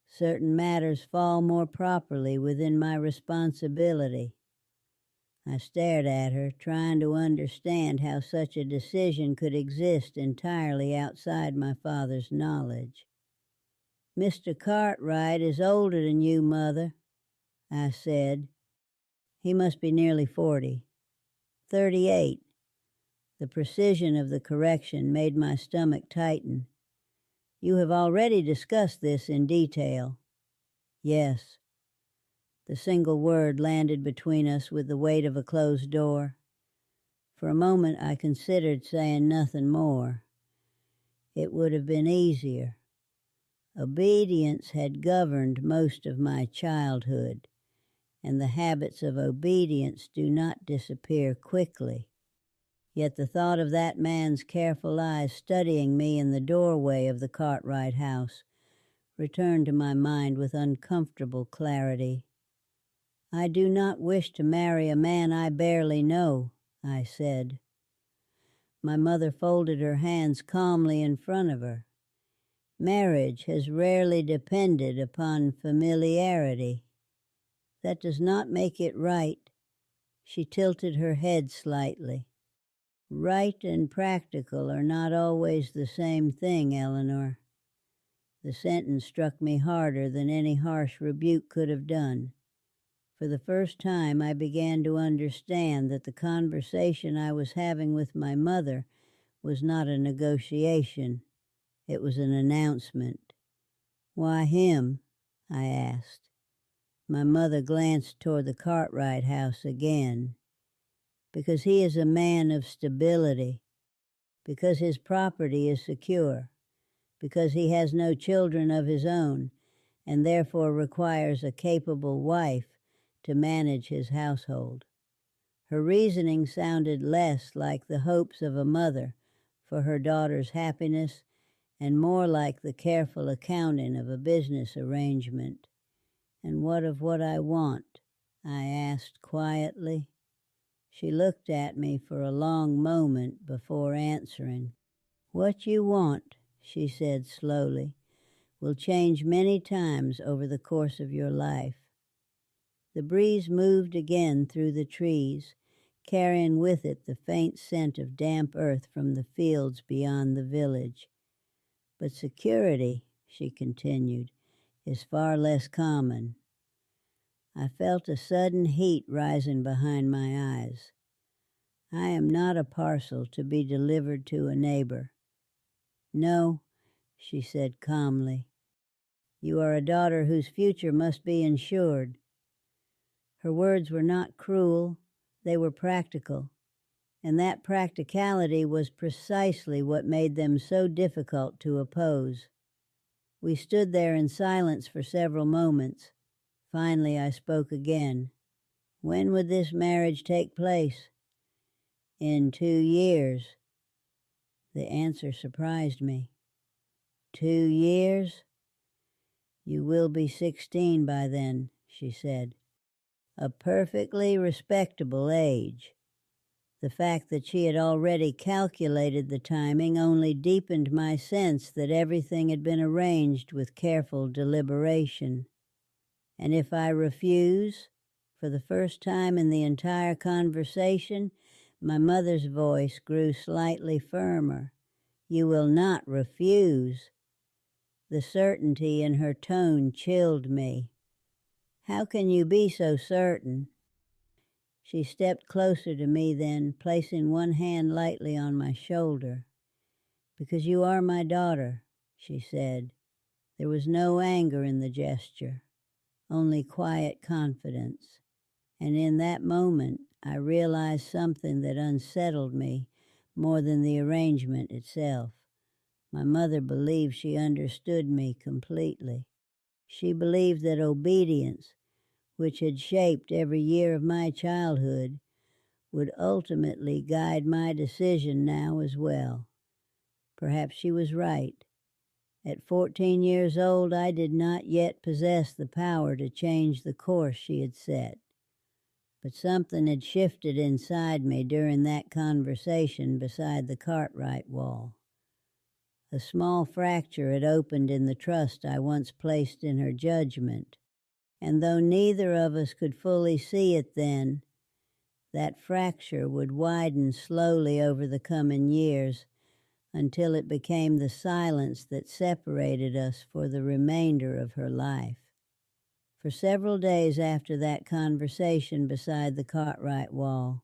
Certain matters fall more properly within my responsibility. I stared at her, trying to understand how such a decision could exist entirely outside my father's knowledge. Mr. Cartwright is older than you, Mother, I said. He must be nearly 40. 38. The precision of the correction made my stomach tighten. "You have already discussed this in detail." "Yes." The single word landed between us with the weight of a closed door. For a moment I considered saying nothing more. It would have been easier. Obedience had governed most of my childhood, and the habits of obedience do not disappear quickly. Yet the thought of that man's careful eyes studying me in the doorway of the Cartwright house returned to my mind with uncomfortable clarity. "I do not wish to marry a man I barely know," I said. My mother folded her hands calmly in front of her. "Marriage has rarely depended upon familiarity. That does not make it right." She tilted her head slightly. "Right and practical are not always the same thing, Eleanor." The sentence struck me harder than any harsh rebuke could have done. For the first time I began to understand that the conversation I was having with my mother was not a negotiation. It was an announcement. "Why him?" I asked. My mother glanced toward the Cartwright house again. "Because he is a man of stability. Because his property is secure. Because he has no children of his own, and therefore requires a capable wife to manage his household." Her reasoning sounded less like the hopes of a mother for her daughter's happiness and more like the careful accounting of a business arrangement. "And what of what I want?" I asked quietly. She looked at me for a long moment before answering. "What you want," she said slowly, "will change many times over the course of your life." The breeze moved again through the trees, carrying with it the faint scent of damp earth from the fields beyond the village. "But security," she continued, "is far less common." I felt a sudden heat rising behind my eyes. "I am not a parcel to be delivered to a neighbor." "No," she said calmly. "You are a daughter whose future must be ensured." Her words were not cruel, they were practical, and that practicality was precisely what made them so difficult to oppose. We stood there in silence for several moments. Finally I spoke again. "When would this marriage take place?" "In 2 years." The answer surprised me. 2 years? "You will be 16 by then," she said. "A perfectly respectable age." The fact that she had already calculated the timing only deepened my sense that everything had been arranged with careful deliberation. "And if I refuse?" For the first time in the entire conversation, my mother's voice grew slightly firmer. "You will not refuse." The certainty in her tone chilled me. "How can you be so certain?" She stepped closer to me then, placing one hand lightly on my shoulder. "Because you are my daughter," she said. There was no anger in the gesture, only quiet confidence. And in that moment, I realized something that unsettled me more than the arrangement itself. My mother believed she understood me completely. She believed that obedience, which had shaped every year of my childhood, would ultimately guide my decision now as well. Perhaps she was right. At 14 years old, I did not yet possess the power to change the course she had set. But something had shifted inside me during that conversation beside the Cartwright wall. A small fracture had opened in the trust I once placed in her judgment, and though neither of us could fully see it then, that fracture would widen slowly over the coming years until it became the silence that separated us for the remainder of her life. For several days after that conversation beside the Cartwright wall,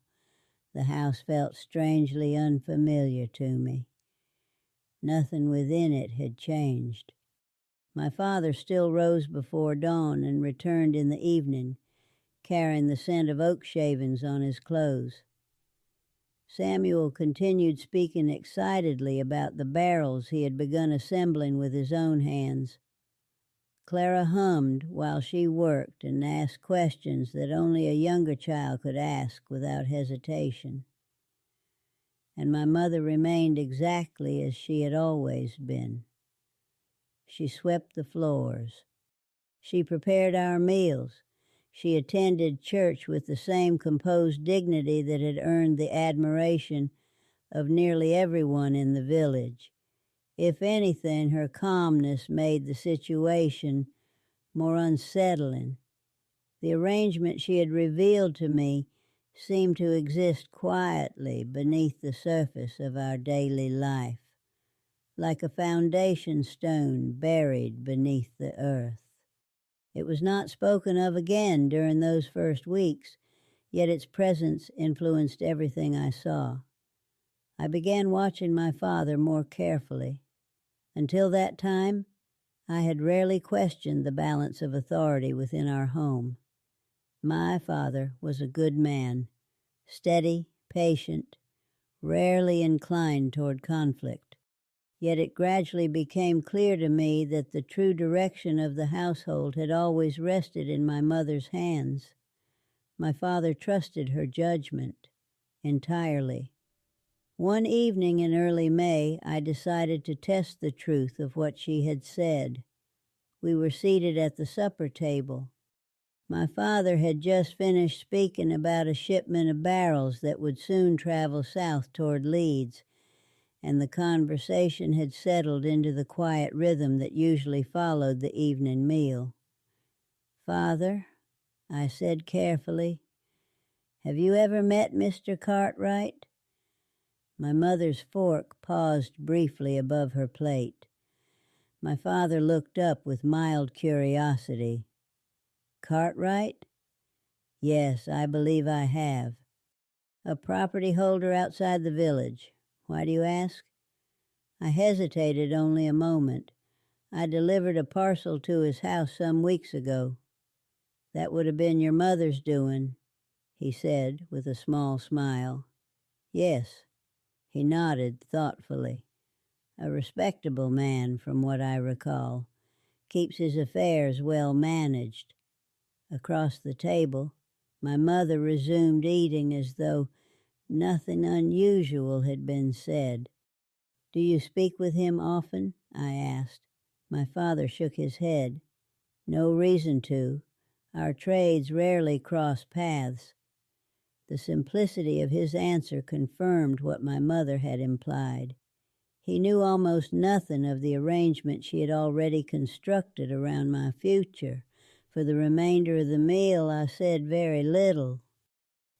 The house felt strangely unfamiliar to me. Nothing within it had changed. My father still rose before dawn and returned in the evening, carrying the scent of oak shavings on his clothes. Samuel continued speaking excitedly about the barrels he had begun assembling with his own hands. Clara hummed while she worked and asked questions that only a younger child could ask without hesitation. And my mother remained exactly as she had always been. She swept the floors. She prepared our meals. She attended church with the same composed dignity that had earned the admiration of nearly everyone in the village. If anything, her calmness made the situation more unsettling. The arrangement she had revealed to me seemed to exist quietly beneath the surface of our daily life, like a foundation stone buried beneath the earth. It was not spoken of again during those first weeks, yet its presence influenced everything I saw. I began watching my father more carefully. Until that time, I had rarely questioned the balance of authority within our home. My father was a good man, steady, patient, rarely inclined toward conflict. Yet it gradually became clear to me that the true direction of the household had always rested in my mother's hands. My father trusted her judgment entirely. One evening in early May, I decided to test the truth of what she had said. We were seated at the supper table. My father had just finished speaking about a shipment of barrels that would soon travel south toward Leeds, and the conversation had settled into the quiet rhythm that usually followed the evening meal. "Father," I said carefully, "have you ever met Mr. Cartwright?" My mother's fork paused briefly above her plate. My father looked up with mild curiosity. "Cartwright? Yes, I believe I have. A property holder outside the village. Why do you ask?" I hesitated only a moment. "I delivered a parcel to his house some weeks ago." "That would have been your mother's doing," he said with a small smile. "Yes." He nodded thoughtfully. "A respectable man, from what I recall. Keeps his affairs well managed." Across the table, my mother resumed eating as though nothing unusual had been said. "Do you speak with him often?" I asked. My father shook his head. "No reason to. Our trades rarely cross paths." The simplicity of his answer confirmed what my mother had implied. He knew almost nothing of the arrangement she had already constructed around my future. For the remainder of the meal, I said very little.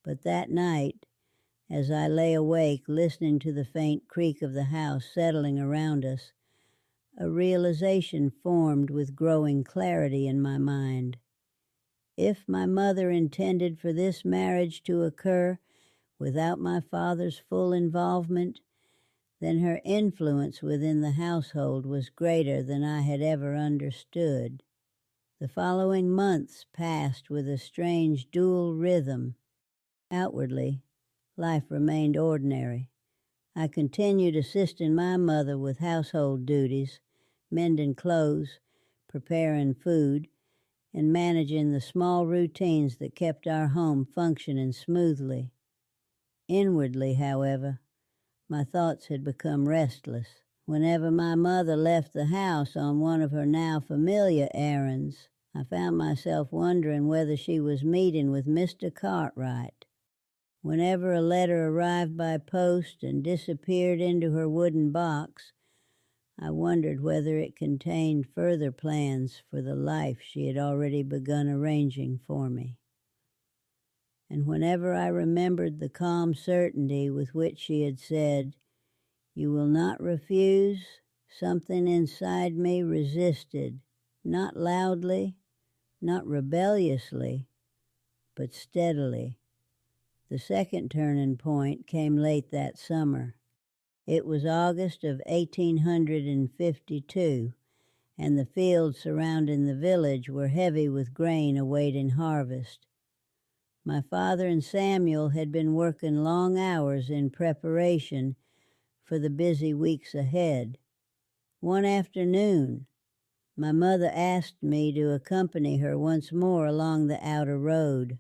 But that night, as I lay awake listening to the faint creak of the house settling around us, a realization formed with growing clarity in my mind. If my mother intended for this marriage to occur without my father's full involvement, then her influence within the household was greater than I had ever understood. The following months passed with a strange dual rhythm. Outwardly, life remained ordinary. I continued assisting my mother with household duties, mending clothes, preparing food, and managing the small routines that kept our home functioning smoothly. Inwardly, however, my thoughts had become restless. Whenever my mother left the house on one of her now familiar errands, I found myself wondering whether she was meeting with Mr. Cartwright. Whenever a letter arrived by post and disappeared into her wooden box, I wondered whether it contained further plans for the life she had already begun arranging for me. And whenever I remembered the calm certainty with which she had said, "You will not refuse," something inside me resisted, not loudly, not rebelliously, but steadily. The second turning point came late that summer. It was August of 1852, and the fields surrounding the village were heavy with grain awaiting harvest. My father and Samuel had been working long hours in preparation for the busy weeks ahead. One afternoon, my mother asked me to accompany her once more along the outer road.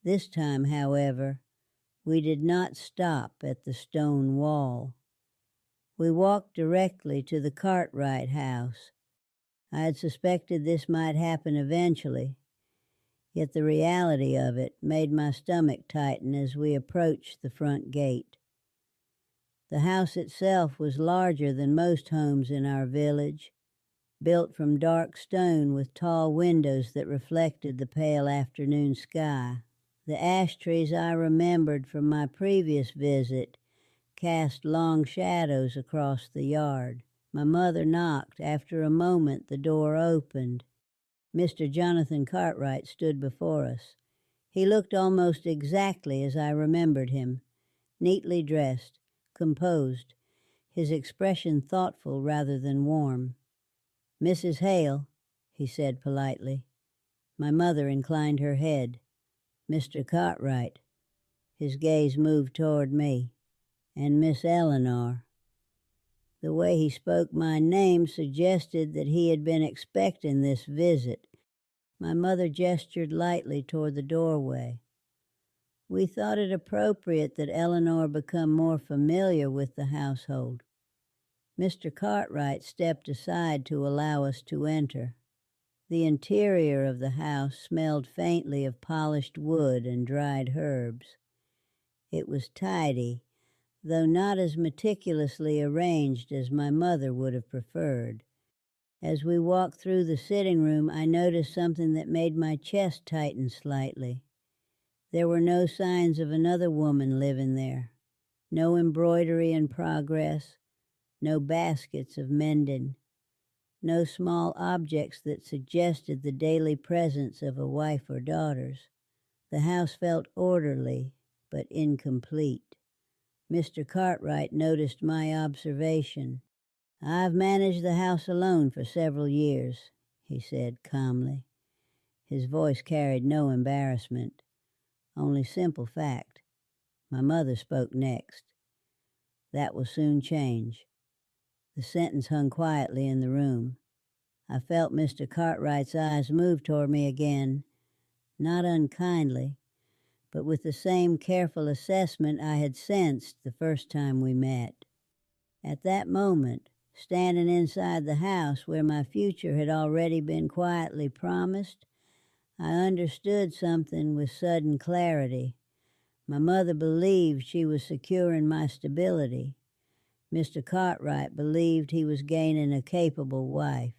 This time, however, we did not stop at the stone wall. We walked directly to the Cartwright house. I had suspected this might happen eventually, yet the reality of it made my stomach tighten as we approached the front gate. The house itself was larger than most homes in our village, built from dark stone with tall windows that reflected the pale afternoon sky. The ash trees I remembered from my previous visit cast long shadows across the yard. My mother knocked. After a moment, the door opened. Mr. Jonathan Cartwright stood before us. He looked almost exactly as I remembered him, neatly dressed, composed, his expression thoughtful rather than warm. "Mrs. Hale," he said politely. My mother inclined her head. "Mr. Cartwright." His gaze moved toward me. "And Miss Eleanor." The way he spoke my name suggested that he had been expecting this visit. My mother gestured lightly toward the doorway. We thought it appropriate that Eleanor become more familiar with the household. Mr. Cartwright stepped aside to allow us to enter. The interior of the house smelled faintly of polished wood and dried herbs. It was tidy, though not as meticulously arranged as my mother would have preferred. As we walked through the sitting room, I noticed something that made my chest tighten slightly. There were no signs of another woman living there. No embroidery in progress, no baskets of mending, no small objects that suggested the daily presence of a wife or daughters. The house felt orderly, but incomplete. Mr. Cartwright noticed my observation. "I've managed the house alone for several years," he said calmly. His voice carried no embarrassment, only simple fact. My mother spoke next. "That will soon change." The sentence hung quietly in the room. I felt Mr. Cartwright's eyes move toward me again, not unkindly, but with the same careful assessment I had sensed the first time we met. At that moment, standing inside the house where my future had already been quietly promised, I understood something with sudden clarity. My mother believed she was securing my stability. Mr. Cartwright believed he was gaining a capable wife.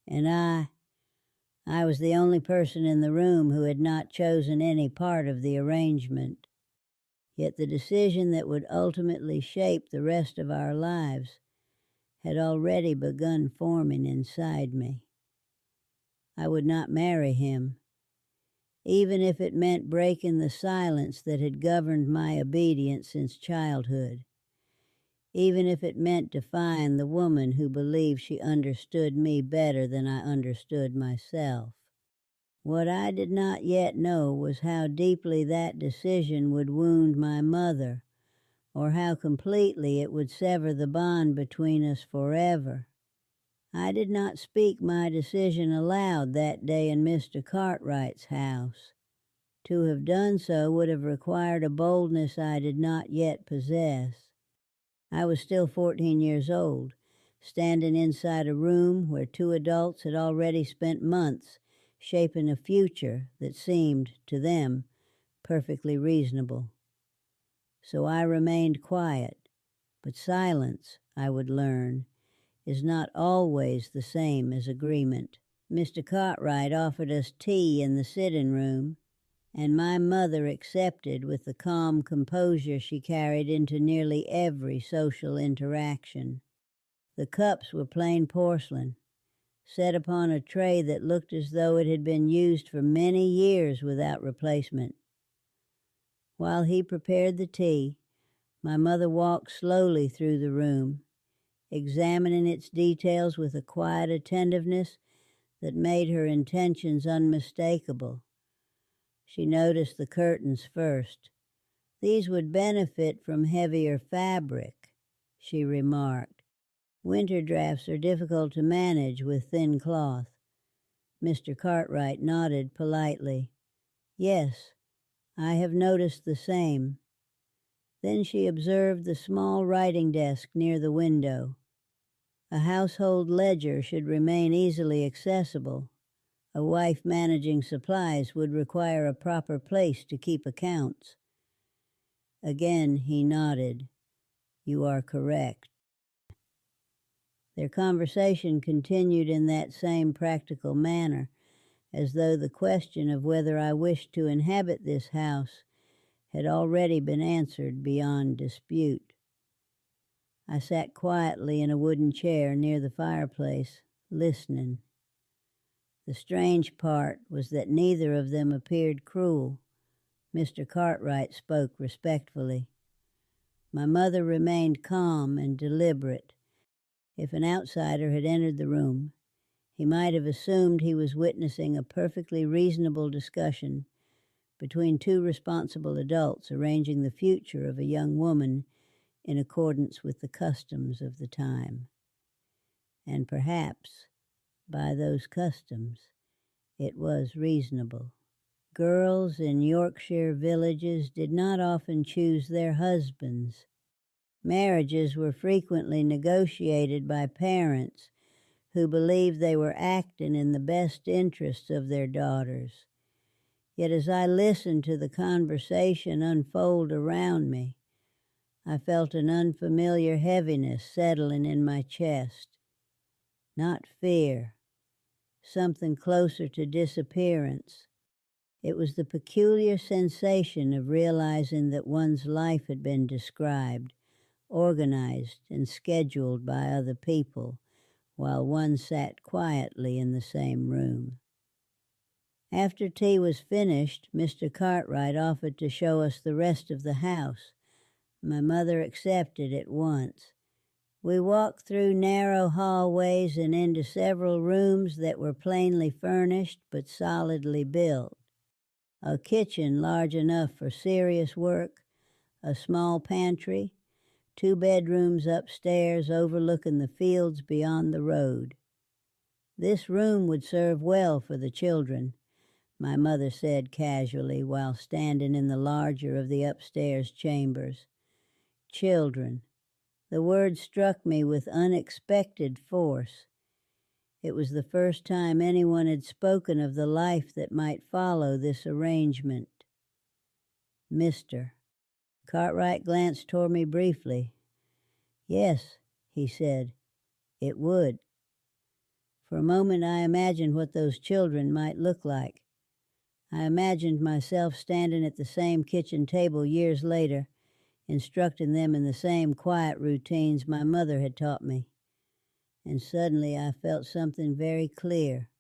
And I was the only person in the room who had not chosen any part of the arrangement. Yet the decision that would ultimately shape the rest of our lives had already begun forming inside me. I would not marry him, even if it meant breaking the silence that had governed my obedience since childhood, even if it meant defying the woman who believed she understood me better than I understood myself. What I did not yet know was how deeply that decision would wound my mother, or how completely it would sever the bond between us forever. I did not speak my decision aloud that day in Mr. Cartwright's house. To have done so would have required a boldness I did not yet possess. I was still 14 years old, standing inside a room where two adults had already spent months shaping a future that seemed, to them, perfectly reasonable. So I remained quiet, but silence, I would learn, is not always the same as agreement. Mr. Cartwright offered us tea in the sitting room, and my mother accepted with the calm composure she carried into nearly every social interaction. The cups were plain porcelain, set upon a tray that looked as though it had been used for many years without replacement. While he prepared the tea, my mother walked slowly through the room, examining its details with a quiet attentiveness that made her intentions unmistakable. She noticed the curtains first. "These would benefit from heavier fabric," she remarked. "Winter drafts are difficult to manage with thin cloth." Mr. Cartwright nodded politely. "Yes, I have noticed the same." Then she observed the small writing desk near the window. A household ledger should remain easily accessible. A wife managing supplies would require a proper place to keep accounts. Again he nodded. "You are correct." Their conversation continued in that same practical manner, as though the question of whether I wished to inhabit this house had already been answered beyond dispute. I sat quietly in a wooden chair near the fireplace, listening. The strange part was that neither of them appeared cruel. Mr. Cartwright spoke respectfully. My mother remained calm and deliberate. If an outsider had entered the room, he might have assumed he was witnessing a perfectly reasonable discussion between two responsible adults arranging the future of a young woman in accordance with the customs of the time. And perhaps, by those customs, it was reasonable. Girls in Yorkshire villages did not often choose their husbands. Marriages were frequently negotiated by parents who believed they were acting in the best interests of their daughters. Yet as I listened to the conversation unfold around me, I felt an unfamiliar heaviness settling in my chest. Not fear, something closer to disappearance. It was the peculiar sensation of realizing that one's life had been described, organized, and scheduled by other people, while one sat quietly in the same room. After tea was finished, Mr. Cartwright offered to show us the rest of the house. My mother accepted at once. We walked through narrow hallways and into several rooms that were plainly furnished but solidly built. A kitchen large enough for serious work, a small pantry, 2 bedrooms upstairs overlooking the fields beyond the road. "This room would serve well for the children," my mother said casually while standing in the larger of the upstairs chambers. Children. The word struck me with unexpected force. It was the first time anyone had spoken of the life that might follow this arrangement. "Mr." Cartwright glanced toward me briefly. "Yes," he said, "it would." For a moment I imagined what those children might look like. I imagined myself standing at the same kitchen table years later, instructing them in the same quiet routines my mother had taught me. And suddenly I felt something very clear,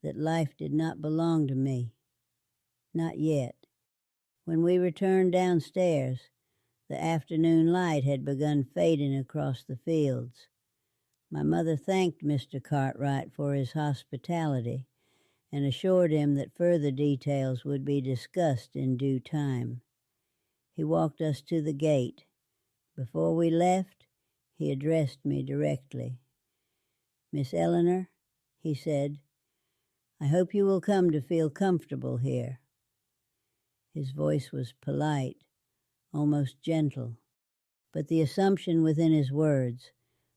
that life did not belong to me. Not yet. When we returned downstairs, the afternoon light had begun fading across the fields. My mother thanked Mr. Cartwright for his hospitality and assured him that further details would be discussed in due time. He walked us to the gate. Before we left, he addressed me directly. "Miss Eleanor," he said, "I hope you will come to feel comfortable here." His voice was polite, almost gentle, but the assumption within his words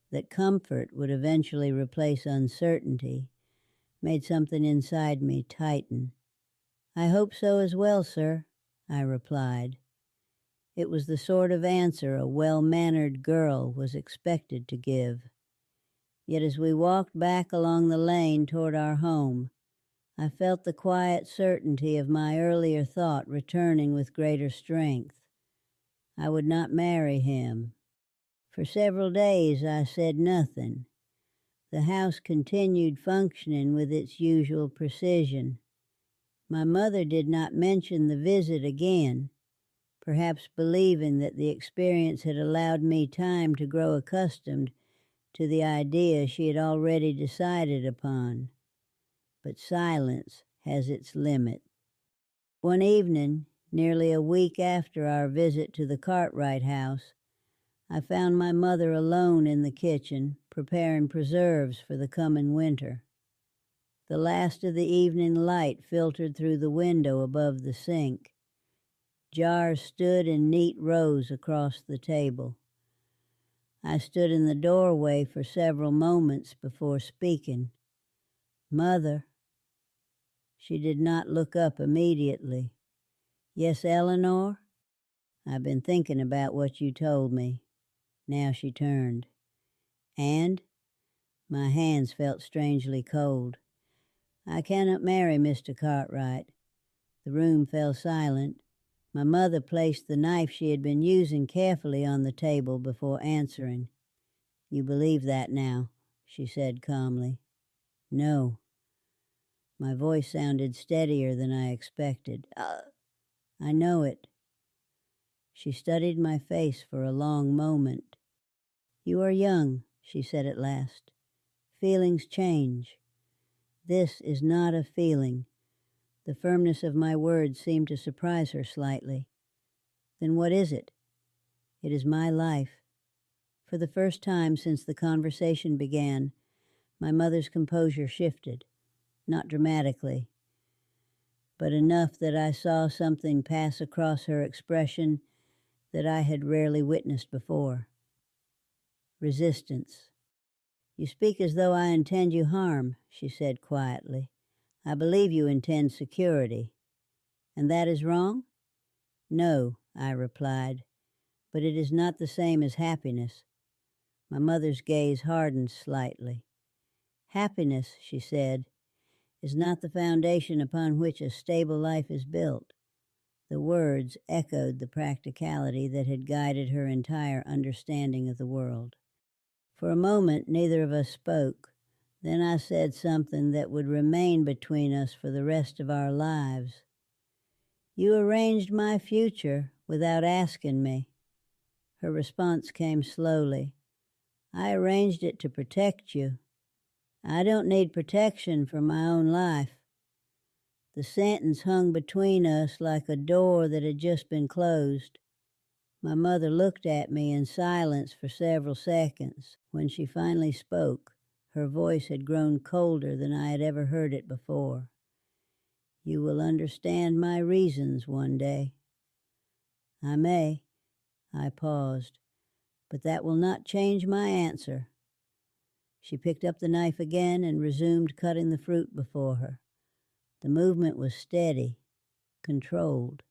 that comfort would eventually replace uncertainty made something inside me tighten. "I hope so as well, sir," I replied. It was the sort of answer a well-mannered girl was expected to give. Yet as we walked back along the lane toward our home, I felt the quiet certainty of my earlier thought returning with greater strength. I would not marry him. For several days I said nothing. The house continued functioning with its usual precision. My mother did not mention the visit again, perhaps believing that the experience had allowed me time to grow accustomed to the idea she had already decided upon. But silence has its limit. One evening, nearly a week after our visit to the Cartwright house, I found my mother alone in the kitchen, preparing preserves for the coming winter. The last of the evening light filtered through the window above the sink. Jars stood in neat rows across the table. I stood in the doorway for several moments before speaking. "Mother." She did not look up immediately. "Yes, Eleanor?" "I've been thinking about what you told me." Now she turned. "And?" My hands felt strangely cold. "I cannot marry Mr. Cartwright." The room fell silent. My mother placed the knife she had been using carefully on the table before answering. "You believe that now," she said calmly. "No." My voice sounded steadier than I expected. "I know it." She studied my face for a long moment. "You are young," she said at last. "Feelings change. This is not a feeling." The firmness of my words seemed to surprise her slightly. "Then what is it?" "It is my life." For the first time since the conversation began, my mother's composure shifted, not dramatically, but enough that I saw something pass across her expression that I had rarely witnessed before. Resistance. "You speak as though I intend you harm," she said quietly. "I believe you intend security." "And that is wrong?" "No," I replied, "but it is not the same as happiness." My mother's gaze hardened slightly. "Happiness," she said, "is not the foundation upon which a stable life is built." The words echoed the practicality that had guided her entire understanding of the world. For a moment, neither of us spoke. Then I said something that would remain between us for the rest of our lives. "You arranged my future without asking me." Her response came slowly. "I arranged it to protect you." "I don't need protection for my own life." The sentence hung between us like a door that had just been closed. My mother looked at me in silence for several seconds. When she finally spoke, her voice had grown colder than I had ever heard it before. "You will understand my reasons one day." "I may." I paused. "But that will not change my answer." She picked up the knife again and resumed cutting the fruit before her. The movement was steady, controlled.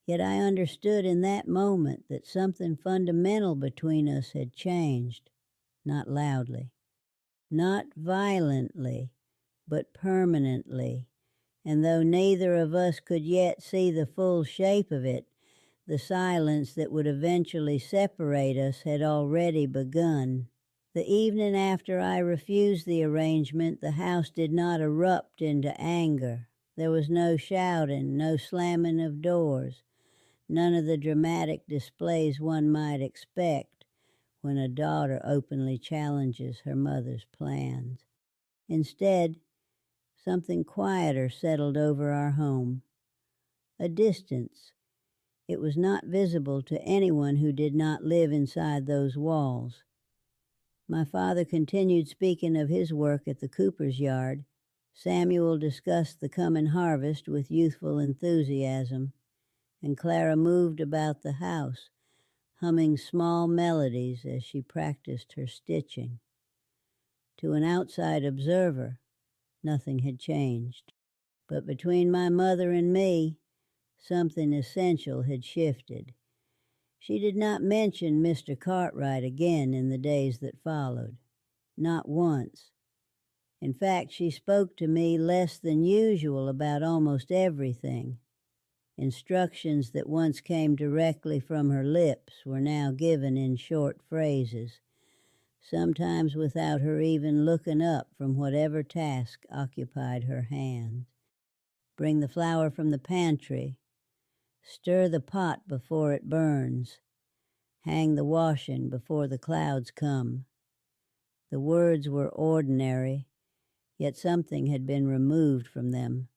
Yet I understood in that moment that something fundamental between us had changed, not loudly, not violently, but permanently. And though neither of us could yet see the full shape of it, the silence that would eventually separate us had already begun. The evening after I refused the arrangement, the house did not erupt into anger. There was no shouting, no slamming of doors. None of the dramatic displays one might expect when a daughter openly challenges her mother's plans. Instead, something quieter settled over our home. A distance. It was not visible to anyone who did not live inside those walls. My father continued speaking of his work at the cooper's yard. Samuel discussed the coming harvest with youthful enthusiasm, and Clara moved about the house, humming small melodies as she practiced her stitching. To an outside observer, nothing had changed. But between my mother and me, something essential had shifted. She did not mention Mr. Cartwright again in the days that followed. Not once. In fact, she spoke to me less than usual about almost everything. Instructions that once came directly from her lips were now given in short phrases, sometimes without her even looking up from whatever task occupied her hands. "Bring the flour from the pantry." Stir the pot before it burns. Hang the washing before the clouds come. The words were ordinary, yet something had been removed from them.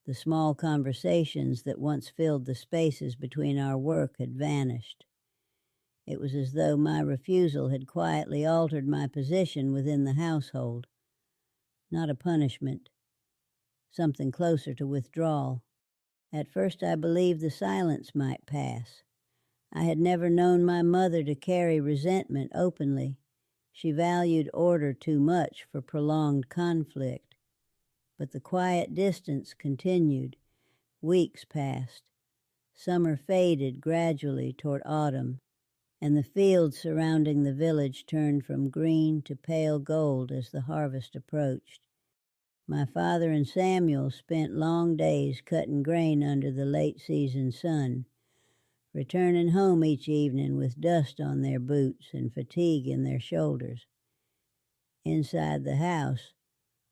The small conversations that once filled the spaces between our work had vanished. It was as though my refusal had quietly altered my position within the household. Not a punishment, something closer to withdrawal. At first I believed the silence might pass. I had never known my mother to carry resentment openly. She valued order too much for prolonged conflict. But the quiet distance continued. Weeks passed. Summer faded gradually toward autumn, and the fields surrounding the village turned from green to pale gold as the harvest approached. My father and Samuel spent long days cutting grain under the late season sun, returning home each evening with dust on their boots and fatigue in their shoulders. Inside the house,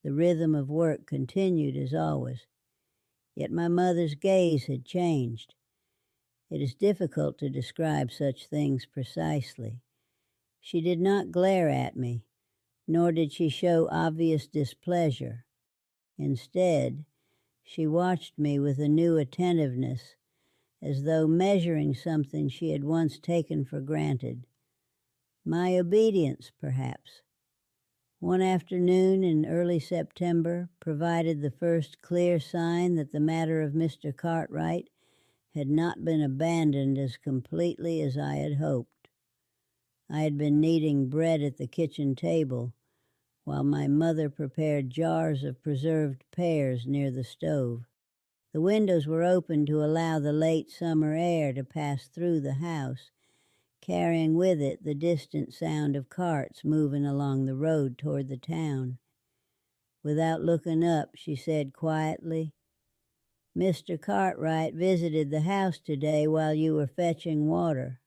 the rhythm of work continued as always, yet my mother's gaze had changed. It is difficult to describe such things precisely. She did not glare at me, nor did she show obvious displeasure. Instead, she watched me with a new attentiveness, as though measuring something she had once taken for granted. My obedience, perhaps. One afternoon in early September provided the first clear sign that the matter of Mr. Cartwright had not been abandoned as completely as I had hoped. I had been kneading bread at the kitchen table, while my mother prepared jars of preserved pears near the stove. The windows were open to allow the late summer air to pass through the house, carrying with it the distant sound of carts moving along the road toward the town. Without looking up, she said quietly, "Mr. Cartwright visited the house today while you were fetching water."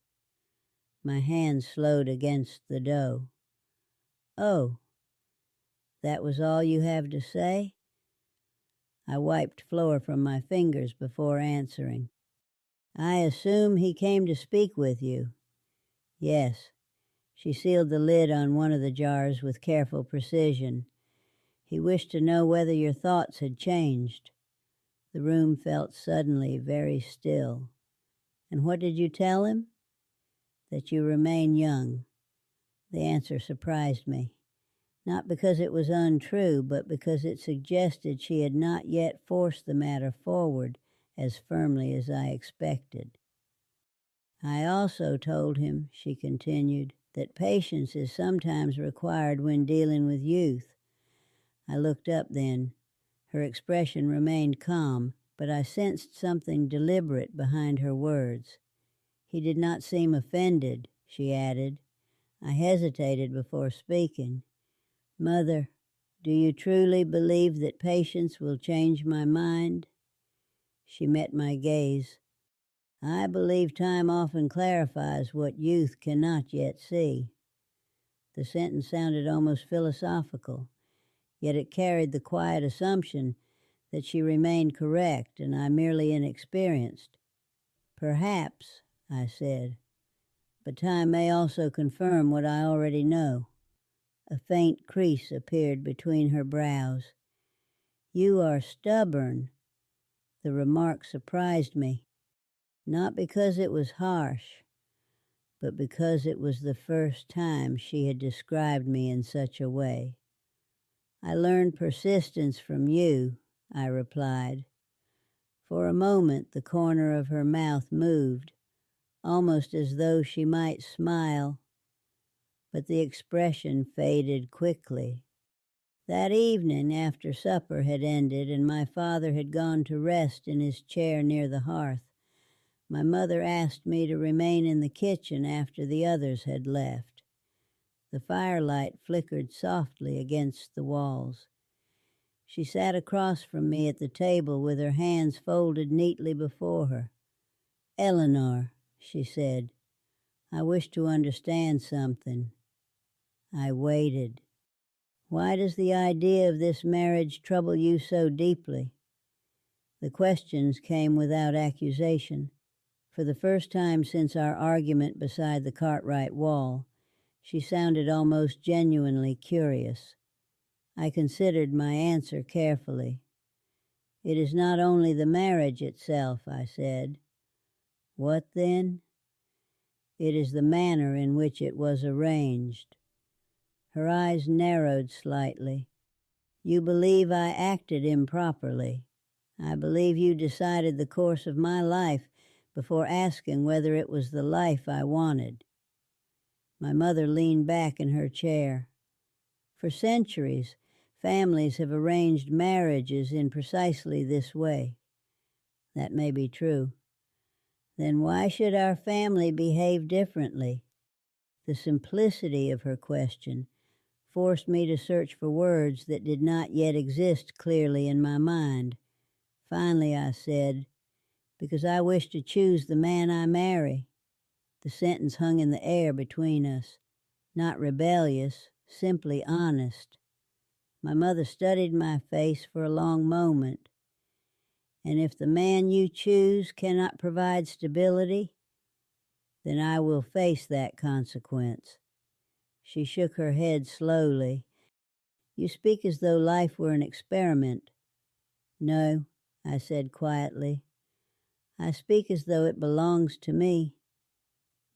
My hand slowed against the dough. "Oh, that was all you have to say?" I wiped flour from my fingers before answering. "I assume he came to speak with you." "Yes." She sealed the lid on one of the jars with careful precision. "He wished to know whether your thoughts had changed." The room felt suddenly very still. "And what did you tell him?" "That you remain young." The answer surprised me, not because it was untrue, but because it suggested she had not yet forced the matter forward as firmly as I expected. "I also told him," she continued, "that patience is sometimes required when dealing with youth." I looked up then. Her expression remained calm, but I sensed something deliberate behind her words. "He did not seem offended," she added. I hesitated before speaking. "Mother, do you truly believe that patience will change my mind?" She met my gaze. "I believe time often clarifies what youth cannot yet see." The sentence sounded almost philosophical, yet it carried the quiet assumption that she remained correct and I merely inexperienced. "Perhaps," I said, "but time may also confirm what I already know." A faint crease appeared between her brows. "You are stubborn." The remark surprised me, not because it was harsh, but because it was the first time she had described me in such a way. "I learned persistence from you," I replied. For a moment the corner of her mouth moved, almost as though she might smile, but the expression faded quickly. That evening, after supper had ended and my father had gone to rest in his chair near the hearth, my mother asked me to remain in the kitchen after the others had left. The firelight flickered softly against the walls. She sat across from me at the table with her hands folded neatly before her. "Eleanor," she said, "I wish to understand something." I waited. "Why does the idea of this marriage trouble you so deeply?" The questions came without accusation. For the first time since our argument beside the Cartwright wall, she sounded almost genuinely curious. I considered my answer carefully. "It is not only the marriage itself," I said. "What then?" "It is the manner in which it was arranged." Her eyes narrowed slightly. "You believe I acted improperly. I believe you decided the course of my life before asking whether it was the life I wanted." My mother leaned back in her chair. "For centuries, families have arranged marriages in precisely this way." "That may be true." "Then why should our family behave differently?" The simplicity of her question forced me to search for words that did not yet exist clearly in my mind. Finally I said, "Because I wish to choose the man I marry." The sentence hung in the air between us. Not rebellious, simply honest. My mother studied my face for a long moment. "And if the man you choose cannot provide stability, then I will face that consequence." She shook her head slowly. "You speak as though life were an experiment." "No," I said quietly. "I speak as though it belongs to me."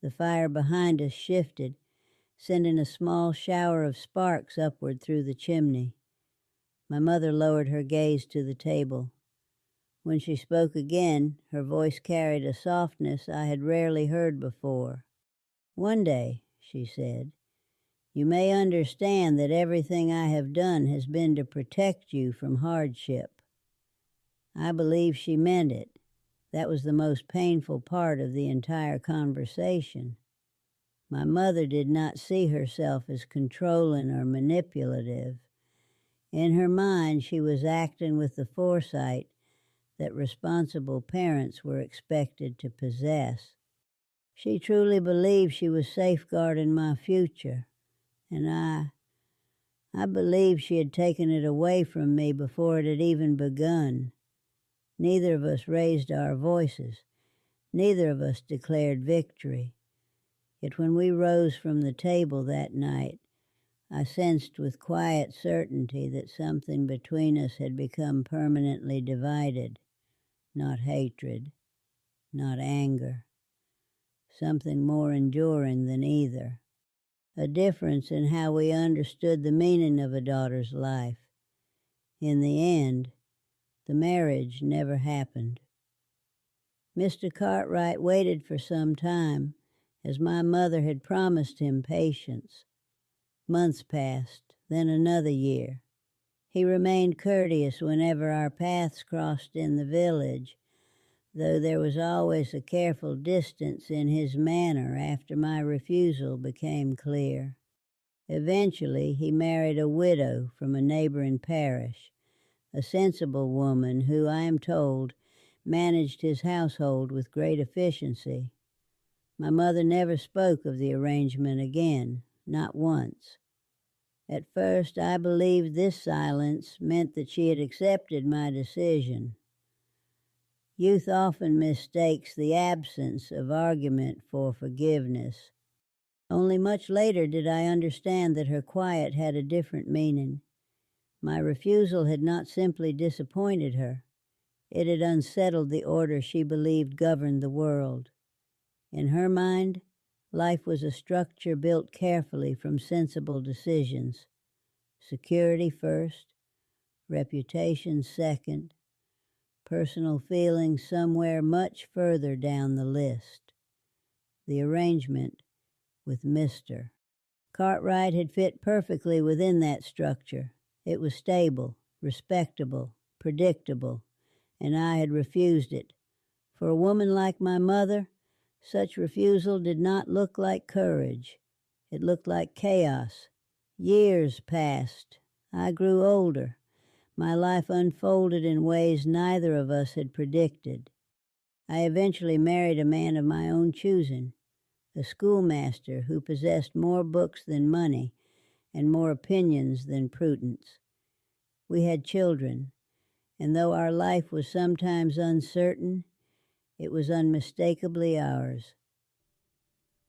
The fire behind us shifted, sending a small shower of sparks upward through the chimney. My mother lowered her gaze to the table. When she spoke again, her voice carried a softness I had rarely heard before. "One day," she said, "you may understand that everything I have done has been to protect you from hardship." I believe she meant it. That was the most painful part of the entire conversation. My mother did not see herself as controlling or manipulative. In her mind, she was acting with the foresight that responsible parents were expected to possess. She truly believed she was safeguarding my future, and I believed she had taken it away from me before it had even begun. Neither of us raised our voices. Neither of us declared victory. Yet when we rose from the table that night, I sensed with quiet certainty that something between us had become permanently divided. Not hatred, not anger. Something more enduring than either. A difference in how we understood the meaning of a daughter's life. In the end, the marriage never happened. Mr. Cartwright waited for some time, as my mother had promised him patience. Months passed, then another year. He remained courteous whenever our paths crossed in the village, though there was always a careful distance in his manner after my refusal became clear. Eventually, he married a widow from a neighboring parish, a sensible woman who, I am told, managed his household with great efficiency. My mother never spoke of the arrangement again, not once. At first, I believed this silence meant that she had accepted my decision. Youth often mistakes the absence of argument for forgiveness. Only much later did I understand that her quiet had a different meaning. My refusal had not simply disappointed her. It had unsettled the order she believed governed the world. In her mind, life was a structure built carefully from sensible decisions. Security first, reputation second, personal feelings somewhere much further down the list. The arrangement with Mr. Cartwright had fit perfectly within that structure. It was stable, respectable, predictable, and I had refused it. For a woman like my mother, such refusal did not look like courage. It looked like chaos. Years passed. I grew older. My life unfolded in ways neither of us had predicted. I eventually married a man of my own choosing, a schoolmaster who possessed more books than money and more opinions than prudence. We had children, and though our life was sometimes uncertain, it was unmistakably ours.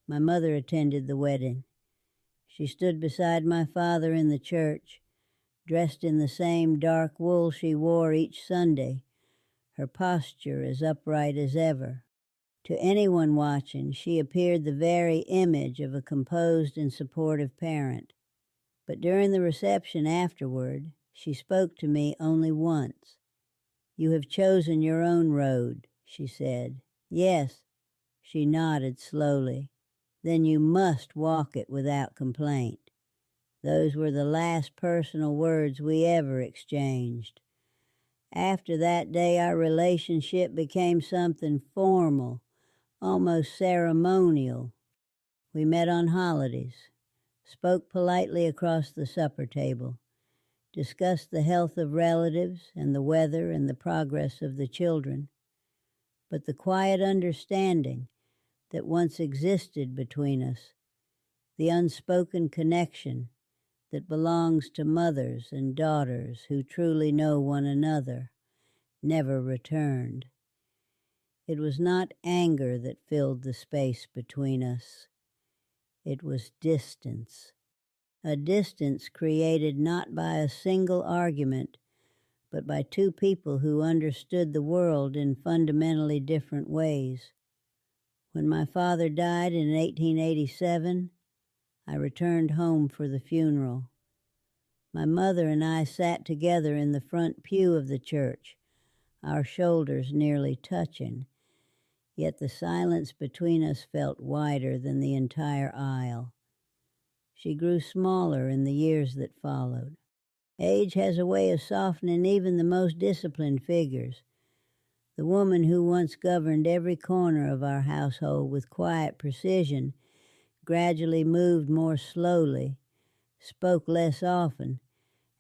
My mother attended the wedding. She stood beside my father in the church, dressed in the same dark wool she wore each Sunday, her posture as upright as ever. To anyone watching, she appeared the very image of a composed and supportive parent. But during the reception afterward, she spoke to me only once. "You have chosen your own road," she said. "Yes," she nodded slowly. "Then you must walk it without complaint." Those were the last personal words we ever exchanged. After that day, our relationship became something formal, almost ceremonial. We met on holidays, spoke politely across the supper table, discussed the health of relatives and the weather and the progress of the children. But the quiet understanding that once existed between us, the unspoken connection that belongs to mothers and daughters who truly know one another, never returned. It was not anger that filled the space between us. It was distance. A distance created not by a single argument, but by two people who understood the world in fundamentally different ways. When my father died in 1887, I returned home for the funeral. My mother and I sat together in the front pew of the church, our shoulders nearly touching, yet the silence between us felt wider than the entire aisle. She grew smaller in the years that followed. Age has a way of softening even the most disciplined figures. The woman who once governed every corner of our household with quiet precision gradually moved more slowly, spoke less often,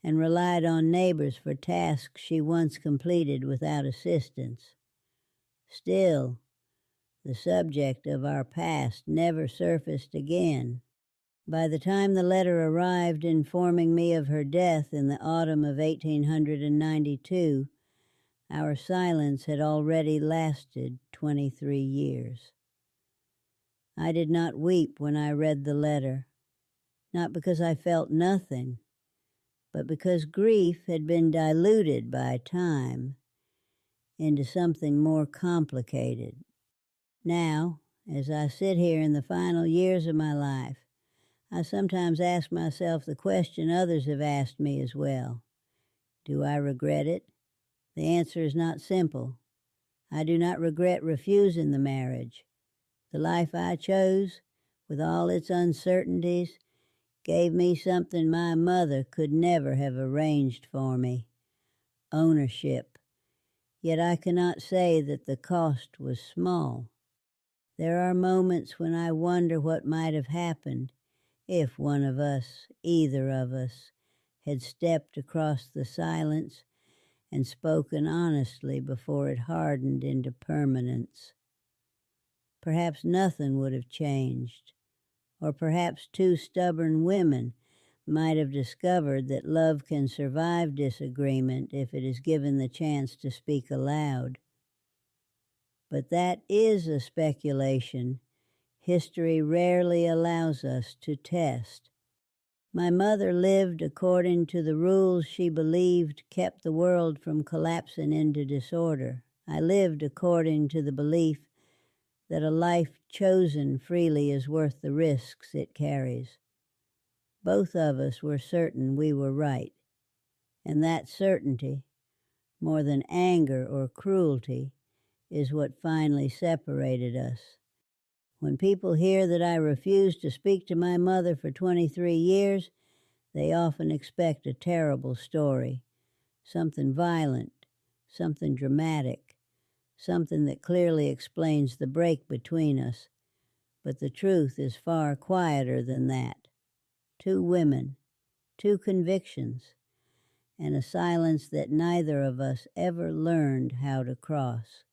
and relied on neighbors for tasks she once completed without assistance. Still, the subject of our past never surfaced again. By the time the letter arrived informing me of her death in the autumn of 1892, our silence had already lasted 23 years. I did not weep when I read the letter, not because I felt nothing, but because grief had been diluted by time into something more complicated. Now, as I sit here in the final years of my life, I sometimes ask myself the question others have asked me as well. Do I regret it? The answer is not simple. I do not regret refusing the marriage. The life I chose, with all its uncertainties, gave me something my mother could never have arranged for me: ownership. Yet I cannot say that the cost was small. There are moments when I wonder what might have happened if one of us, either of us, had stepped across the silence and spoken honestly before it hardened into permanence. Perhaps nothing would have changed, or perhaps two stubborn women might have discovered that love can survive disagreement if it is given the chance to speak aloud. But that is a speculation history rarely allows us to test. My mother lived according to the rules she believed kept the world from collapsing into disorder. I lived according to the belief that a life chosen freely is worth the risks it carries. Both of us were certain we were right, and that certainty, more than anger or cruelty, is what finally separated us. When people hear that I refused to speak to my mother for 23 years, they often expect a terrible story, something violent, something dramatic, something that clearly explains the break between us. But the truth is far quieter than that. Two women, two convictions, and a silence that neither of us ever learned how to cross.